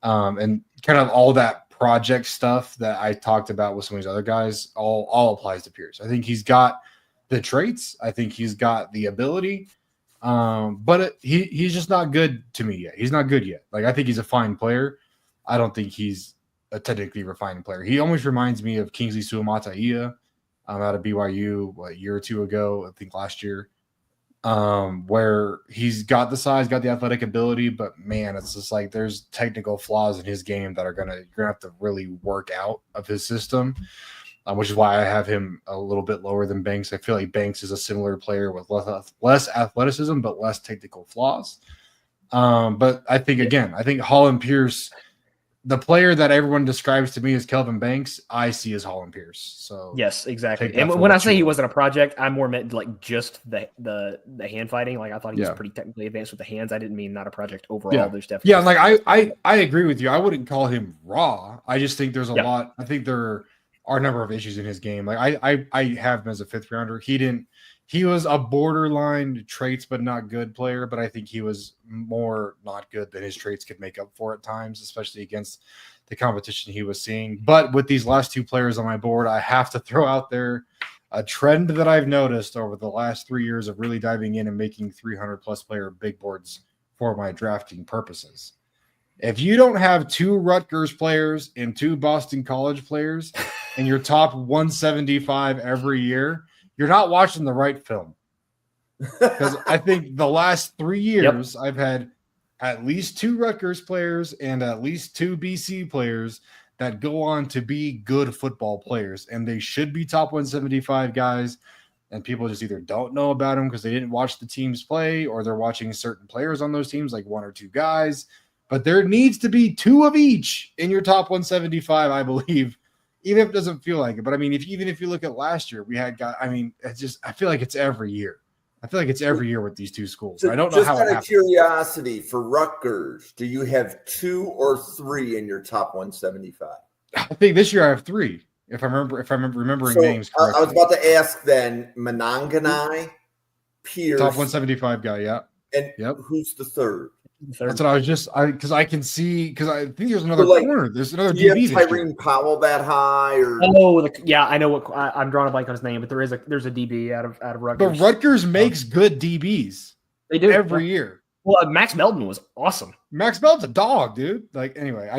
And kind of all that project stuff that I talked about with some of these other guys all applies to Pierce. I think he's got the traits. I think he's got the ability. But he's just not good to me yet. He's not good yet. Like, I think he's a fine player. I don't think he's a technically refined player. He almost reminds me of Kingsley Suamataia out of BYU a year or two ago, I think last year, where he's got the size, got the athletic ability, but man, it's just like there's technical flaws in his game that you're gonna have to really work out of his system, which is why I have him a little bit lower than Banks. I feel like Banks is a similar player with less athleticism but less technical flaws. But I think Holland Pierce, the player that everyone describes to me as Kelvin Banks, I see as Holland Pierce. So yes, exactly. And when I say he wasn't a project, I more meant like just the hand fighting. Like, I thought he was pretty technically advanced with the hands. I didn't mean not a project overall. Yeah. There's definitely like I agree with you. I wouldn't call him raw. I just think there's a lot. I think there are a number of issues in his game. Like I have him as a fifth rounder. He was a borderline traits but not good player, but I think he was more not good than his traits could make up for at times, especially against the competition he was seeing. But with these last two players on my board, I have to throw out there a trend that I've noticed over the last 3 years of really diving in and making 300-plus player big boards for my drafting purposes. If you don't have 2 Rutgers players and 2 Boston College players in your top 175 every year, you're not watching the right film. Because I think the last 3 years, I've had at least 2 Rutgers players and at least 2 BC players that go on to be good football players. And they should be top 175 guys. And people just either don't know about them because they didn't watch the teams play, or they're watching certain players on those teams, like 1 or 2 guys. But there needs to be 2 of each in your top 175, I believe. Even if it doesn't feel like it. But I mean, even if you look at last year, we had guys. I mean, I feel like it's every year. I feel like it's every year with these 2 schools. So I don't know how it happens. Just out of curiosity, for Rutgers, do you have 2 or 3 in your top 175? I think this year I have 3. If I'm remembering names correctly. I was about to ask then, Monanganai, Pierce, top 175 guy. Yeah. And who's the third? That's what I was because I can see, because I think there's another corner. There's another DB. Tyrene Powell that high, or I know what I'm drawing a blank on his name, but there's a DB out of Rutgers. But Rutgers makes good DBs. They do every year. Well, Max Melton was awesome. Max Melton's a dog, dude. Like, anyway,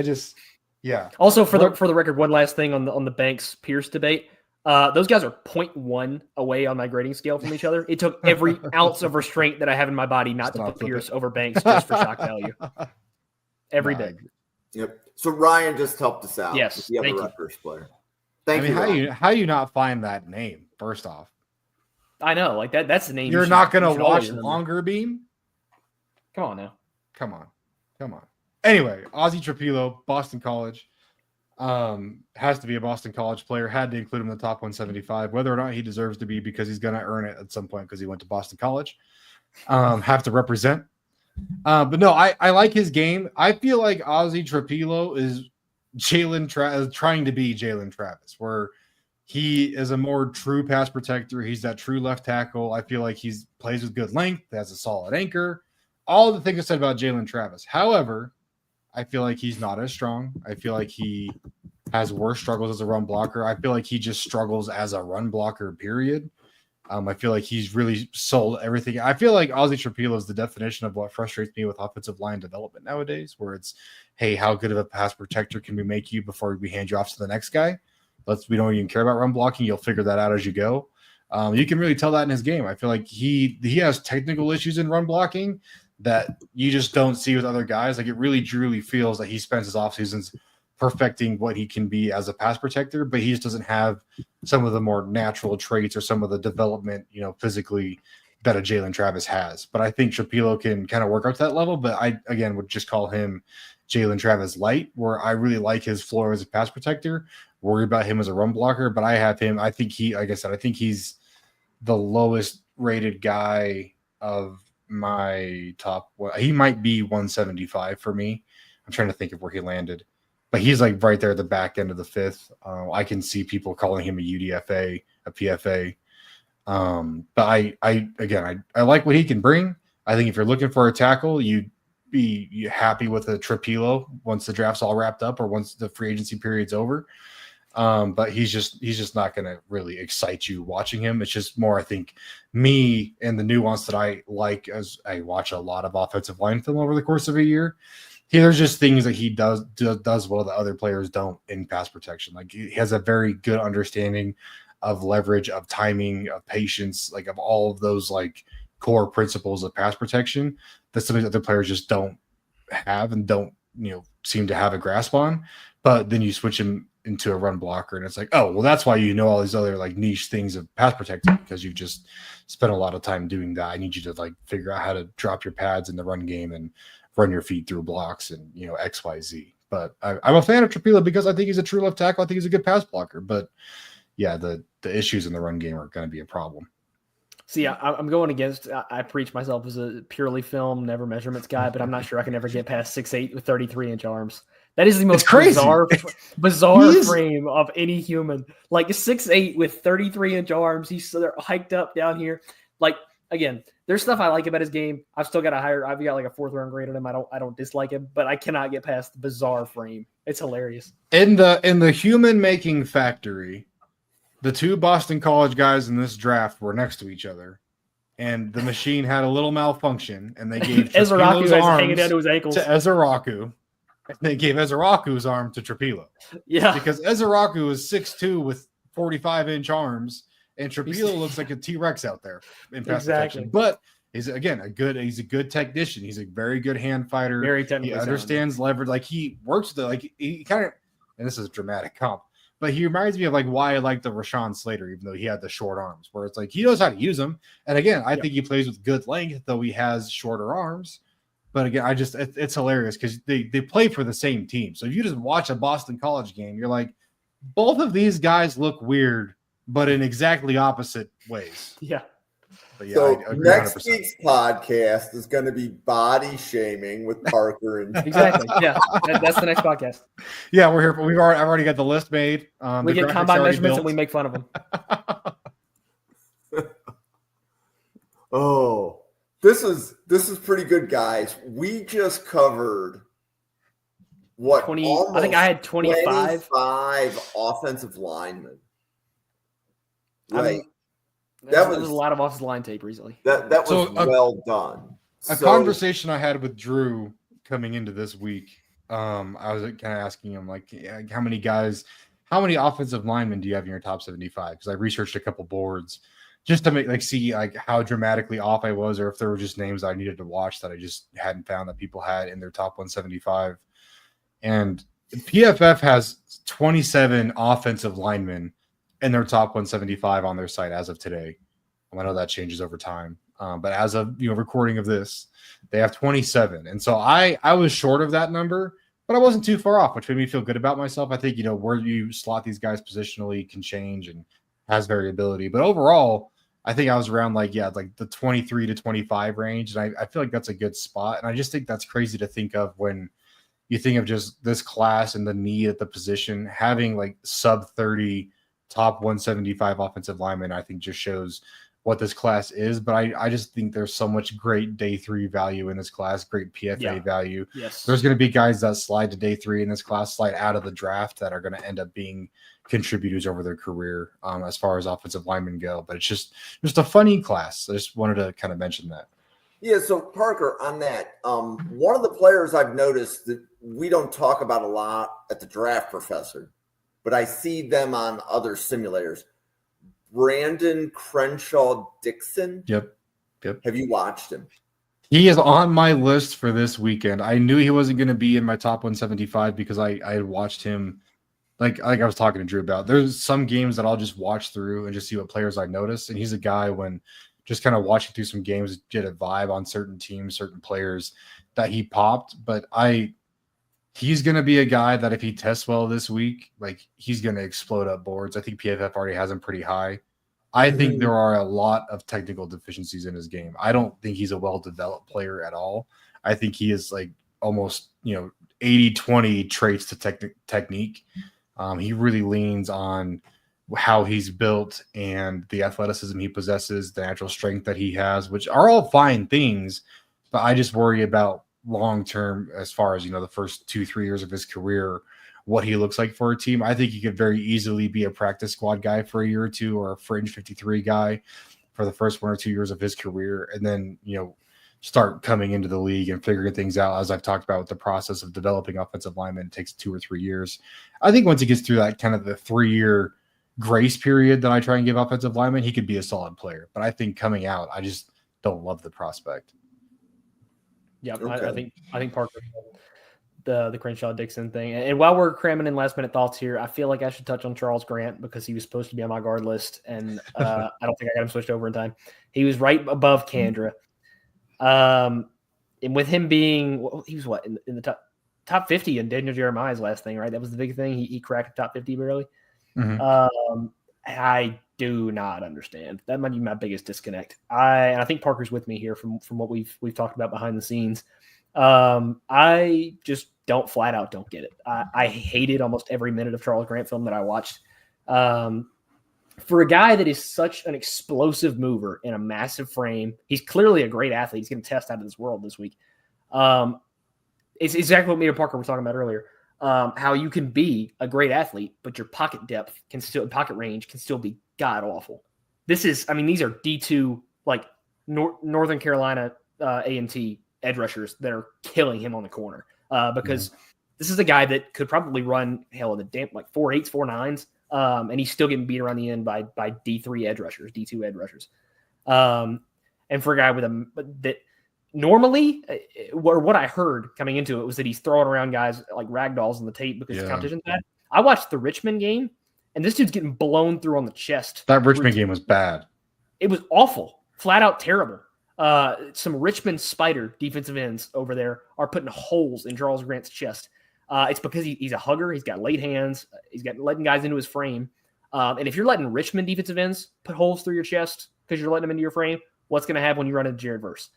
Also, for the record, one last thing on the Banks Pierce debate. Those guys are 0.1 away on my grading scale from each other. It took every ounce of restraint that I have in my body not to put Pierce over Banks just for shock value. Every bit. Yep. So Ryan just helped us out. Yes, With the other thank you. Rutgers player. Thank you. How you not find that name? First off, I know, like that's the name. You're not going to you should watch always remember. Longer Beam? Come on now. Come on. Anyway, Ozzy Trapilo, Boston College. Has to be a Boston College player. Had to include him in the top 175. Whether or not he deserves to be, because he's going to earn it at some point because he went to Boston College. Have to represent. But no, I like his game. I feel like Ozzy Trapilo is trying to be Jalen Travis, where he is a more true pass protector. He's that true left tackle. I feel like he's plays with good length, has a solid anchor. All the things I said about Jalen Travis. However, I feel like he's not as strong. I feel like he has worse struggles as a run blocker. I feel like he just struggles as a run blocker, period. I feel like he's really sold everything. I feel like Ozzy Trapilo is the definition of what frustrates me with offensive line development nowadays, where it's, hey, how good of a pass protector can we make you before we hand you off to the next guy? We don't even care about run blocking. You'll figure that out as you go. You can really tell that in his game. I feel like he has technical issues in run blocking that you just don't see with other guys. Like, it really truly feels that he spends his off seasons perfecting what he can be as a pass protector, but he just doesn't have some of the more natural traits or some of the development, physically that a Jalen Travis has. But I think Trapilo can kind of work up to that level. But I, again, would just call him Jalen Travis light, where I really like his floor as a pass protector, worry about him as a run blocker. But I have him. I think I think he's the lowest rated guy of my top. He might be 175 for me. I'm trying to think of where he landed. But he's like right there at the back end of the fifth. I can see people calling him a UDFA, a PFA. But I like what he can bring. I think if you're looking for a tackle, you'd be happy with a Trapilo once the draft's all wrapped up or once the free agency period's over. But he's just not going to really excite you watching him. It's just more, I think, me and the nuance that I like as I watch a lot of offensive line film over the course of a year. There's just things that he does well that other players don't in pass protection. Like, he has a very good understanding of leverage, of timing, of patience, like of all of those like core principles of pass protection that some of the other players just don't have and don't seem to have a grasp on. But then you switch him into a run blocker, and it's like, oh, well, that's why all these other like niche things of pass protecting, because you've just spent a lot of time doing that. I need you to like figure out how to drop your pads in the run game and run your feet through blocks and XYZ. But I'm a fan of Trapilo because I think he's a true left tackle. I think he's a good pass blocker. But yeah, the issues in the run game are going to be a problem. See, I'm going against. I preach myself as a purely film, never measurements guy, but I'm not sure I can ever get past 6'8" with 33-inch arms. That is the most bizarre frame of any human. Like 6'8" with 33-inch arms. He's hiked up down here. Like, again, there's stuff I like about his game. I've got like a 4th round grade on him. I don't dislike him, but I cannot get past the bizarre frame. It's hilarious. In the human making factory, the two Boston College guys in this draft were next to each other, and the machine had a little malfunction, and they gave Ezeraku's arms hanging down to his ankles to Ezeraku, and they gave Ezeraku's arm to Trapilo. Yeah, because Ezeraku is 6'2" with 45-inch arms. And Trapilo looks like a T-Rex out there in pass protection. But he's a good technician. He's a very good hand fighter. Very technical. He understands leverage. Like, he works with he kind of, and this is a dramatic comp, but he reminds me of like why I like the Rashawn Slater, even though he had the short arms, where it's like he knows how to use them. And again, I think he plays with good length, though he has shorter arms. But again, it's hilarious because they play for the same team. So if you just watch a Boston College game, you're like, both of these guys look weird, but in exactly opposite ways. Yeah. But yeah, so I agree next 100%. week's podcast is going to be body shaming with Parker and Exactly. Yeah, that's the next podcast. Yeah, we're here. I've already got the list made. We get combine measurements and we make fun of them. Oh, this is pretty good, guys. We just covered what 20. I think I had 25 offensive linemen. I mean, that was a lot of offensive line tape recently. That was well done. A conversation I had with Drew coming into this week. I was kind of asking him like, how many how many offensive linemen do you have in your top 75? Because I researched a couple boards just to see how dramatically off I was, or if there were just names I needed to watch that I just hadn't found that people had in their top 175. And PFF has 27 offensive linemen in their top 175 on their site as of today. I know that changes over time, but as of recording of this, they have 27. And so I was short of that number, but I wasn't too far off, which made me feel good about myself. I think where you slot these guys positionally can change and has variability, but overall, I think I was around the 23 to 25 range, and I feel like that's a good spot. And I just think that's crazy to think of when you think of just this class and the need at the position. Having sub 30 top 175 offensive linemen, I think just shows what this class is. But I just think there's so much great day 3 value in this class, great PFA value. Yes. There's going to be guys that slide to day 3 in this class, slide out of the draft, that are going to end up being contributors over their career as far as offensive linemen go. But it's just a funny class. I just wanted to kind of mention that. Yeah, so Parker, on that, one of the players I've noticed that we don't talk about a lot at the Draft Professor, but I see them on other simulators. Brandon Crenshaw Dixon. Yep. Have you watched him? He is on my list for this weekend. I knew he wasn't going to be in my top 175 because I had watched him. Like I was talking to Drew about, there's some games that I'll just watch through and just see what players I notice. And he's a guy, when just kind of watching through some games, get a vibe on certain teams, certain players that he popped. But he's going to be a guy that if he tests well this week, he's going to explode up boards. I think PFF already has him pretty high. I think there are a lot of technical deficiencies in his game. I don't think he's a well-developed player at all. I think he is almost 80-20 traits to technique. He really leans on how he's built and the athleticism he possesses, the natural strength that he has, which are all fine things. But I just worry about long-term, as far as, the first 2-3 years of his career, what he looks like for a team. I think he could very easily be a practice squad guy for a year or two, or a fringe 53 guy for the first 1 or 2 years of his career. And then, start coming into the league and figuring things out. As I've talked about with the process of developing offensive linemen, it takes 2 or 3 years. I think once he gets through that kind of the 3-year grace period that I try and give offensive linemen, he could be a solid player. But I think coming out, I just don't love the prospect. Yeah, okay. I think Parker, the Crenshaw Dixon thing. And while we're cramming in last minute thoughts here, I feel like I should touch on Charles Grant, because he was supposed to be on my guard list, and I don't think I got him switched over in time. He was right above Kandra. And with him being, he was in the top 50 in Daniel Jeremiah's last thing, right? That was the big thing. He cracked the top 50 barely. Mm-hmm. I do not understand. That might be my biggest disconnect. And I think Parker's with me here from what we've talked about behind the scenes. I just flat out don't get it. I hated almost every minute of Charles Grant film that I watched. For a guy that is such an explosive mover in a massive frame, he's clearly a great athlete. He's going to test out of this world this week. It's exactly what me and Parker were talking about earlier. How you can be a great athlete, but your pocket range can still be god awful. These are D2, Northern Carolina A&T edge rushers that are killing him on the corner. Because this is a guy that could probably run in the 4.8s, 4.9s. And he's still getting beat around the end by D3 edge rushers, D2 edge rushers. And for a guy that normally, what I heard coming into it was that he's throwing around guys like ragdolls in the tape because the competition's bad. I watched the Richmond game, and this dude's getting blown through on the chest. That Richmond game was bad. It was awful, flat out terrible. Some Richmond Spider defensive ends over there are putting holes in Charles Grant's chest. It's because he's a hugger. He's got late hands. He's got letting guys into his frame. And if you're letting Richmond defensive ends put holes through your chest because you're letting them into your frame, what's going to happen when you run into Jared Verse?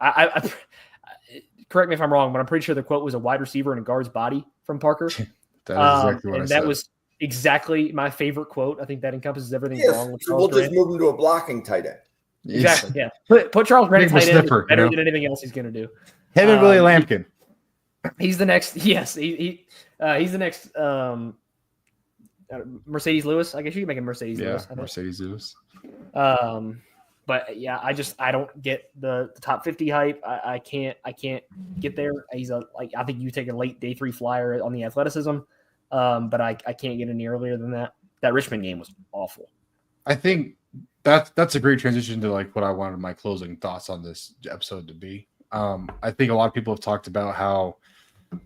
I correct me if I'm wrong, but I'm pretty sure the quote was a wide receiver in a guard's body from Parker. That was exactly my favorite quote. I think that encompasses everything wrong with Charles Grant. We'll just move him to a blocking tight end. Exactly. Yeah. Put Charles Grant tight end better than anything else he's going to do. Him and Willie Lampkin. He's the next. Yes, he's the next. Mercedes Lewis. I guess you can make him Mercedes Lewis. Mercedes Lewis. But yeah, I don't get the top 50 hype. I can't get there. I think you take a late day 3 flyer on the athleticism. but I can't get any earlier than that. That Richmond game was awful. I think that's a great transition to like what I wanted my closing thoughts on this episode to be. I think a lot of people have talked about how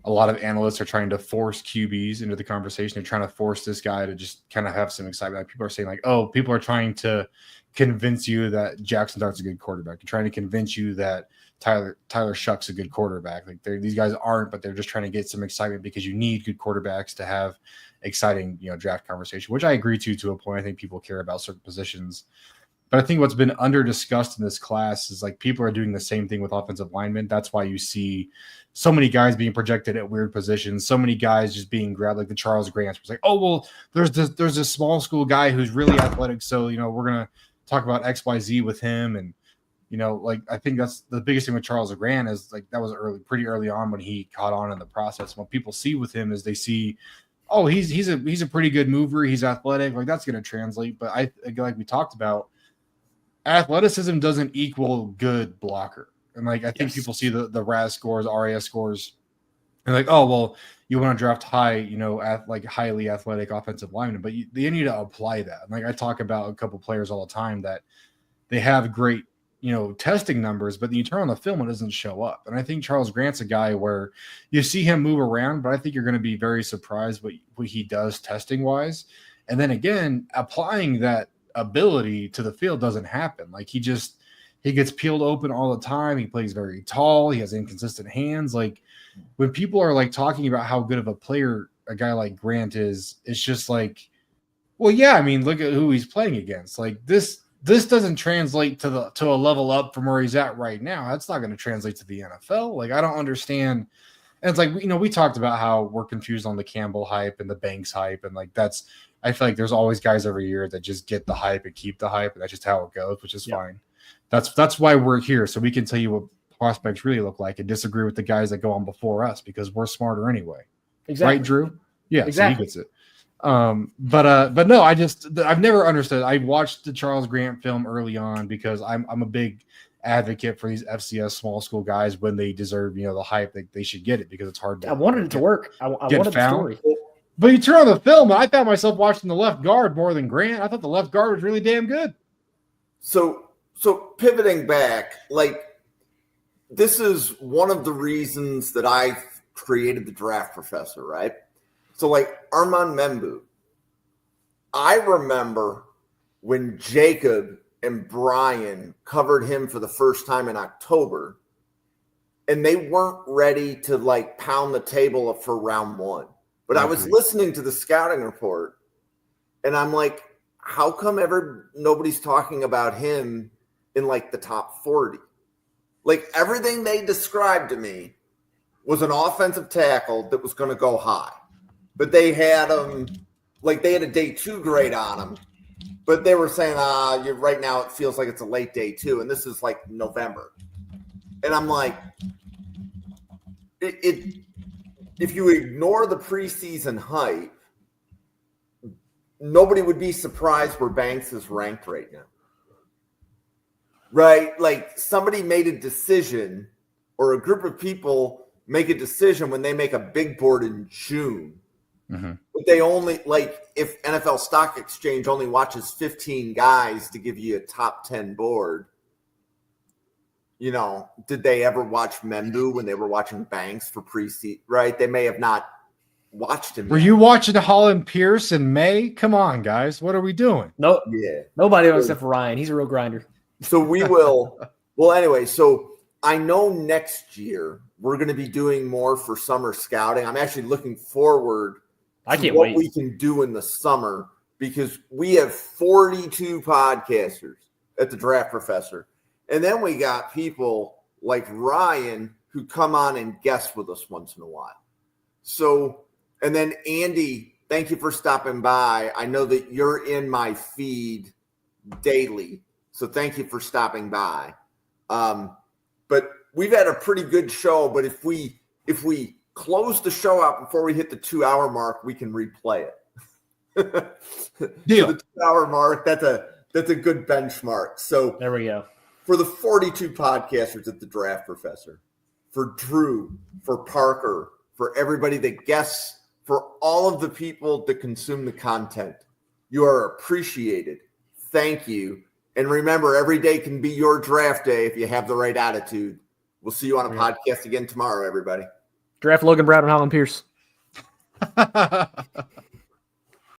a lot of analysts are trying to force QBs into the conversation. They're trying to force this guy to just kind of have some excitement. People are saying like, oh, people are trying to convince you that Jackson Dart's a good quarterback. They're trying to convince you that Tyler Shuck's a good quarterback. Like these guys aren't, but they're just trying to get some excitement because you need good quarterbacks to have exciting, draft conversation, which I agree to a point. I think people care about certain positions. But I think what's been under discussed in this class is like people are doing the same thing with offensive linemen. That's why you see so many guys being projected at weird positions, so many guys just being grabbed, like the Charles Grants. It's like, oh, well, there's this small school guy who's really athletic. So, we're going to talk about XYZ with him. And, like I think that's the biggest thing with Charles Grant is like that was pretty early on when he caught on in the process. What people see with him is they see, oh, he's a pretty good mover. He's athletic. Like that's going to translate. But like we talked about, athleticism doesn't equal good blocker. And like I think people see the RAS scores, RAS scores, and like, oh well, you want to draft high, highly athletic offensive linemen, but they need to apply that. And like I talk about a couple players all the time that they have great, testing numbers, but then you turn on the film, it doesn't show up. And I think Charles Grant's a guy where you see him move around, but I think you're going to be very surprised what he does testing wise. And then again, applying that ability to the field doesn't happen. Like he gets peeled open all the time. He plays very tall. He has inconsistent hands. Like when people are like talking about how good of a player a guy like Grant is, it's just like, well, yeah, I mean, look at who he's playing against. Like this doesn't translate to a level up from where he's at right now. That's not going to translate to the NFL. Like I don't understand. And it's like, we talked about how we're confused on the Campbell hype and the Banks hype. And like, I feel like there's always guys every year that just get the hype and keep the hype. And that's just how it goes, which is fine. That's why we're here. So we can tell you what prospects really look like and disagree with the guys that go on before us because we're smarter anyway. Exactly. Right, Drew? Yeah, exactly. So he gets it. But no, I've never understood. I watched the Charles Grant film early on because I'm a big advocate for these FCS small school guys when they deserve, the hype that they should get it because it's hard to. I wanted it to work. I wanted the story. But you turn on the film, and I found myself watching the left guard more than Grant. I thought the left guard was really damn good. So pivoting back, like this is one of the reasons that I created the Draft Professor, right? So like Armand Membou, I remember when Jacob and Brian covered him for the first time in October, and they weren't ready to like pound the table for round one. But I was listening to the scouting report, and I'm like, how come nobody's talking about him in like the top 40? Like everything they described to me was an offensive tackle that was going to go high. But they had him, like they had a day 2 grade on him. But they were saying, right now it feels like it's a late day 2. And this is like November. And I'm like, if you ignore the preseason hype, nobody would be surprised where Banks is ranked right now. Right? Like somebody made a decision or a group of people make a decision when they make a big board in June. Mm-hmm. But they only if NFL Stock Exchange only watches 15 guys to give you a top 10 board. Did they ever watch Membou when they were watching Banks for preseason? Right? They may have not watched him. Were you watching Holland Pierce in May? Come on, guys. What are we doing? No, yeah. Nobody except for Ryan. He's a real grinder. So we will. Well, anyway, so I know next year we're going to be doing more for summer scouting. I'm actually looking forward to what we can do in the summer because we have 42 podcasters at the Draft Professor. And then we got people like Ryan who come on and guest with us once in a while. So, and then Andy, thank you for stopping by. I know that you're in my feed daily, so thank you for stopping by. But we've had a pretty good show, but if we close the show out before we hit the 2-hour mark, we can replay it. Deal. So the 2-hour mark, that's a good benchmark. So there we go. For the 42 podcasters at the Draft Professor, for Drew, for Parker, for everybody that guests For all of the people that consume the content, you are appreciated. Thank you. And remember, every day can be your draft day if you have the right attitude. We'll see you on a podcast again tomorrow, everybody. Draft Logan Brown and Holland Pierce.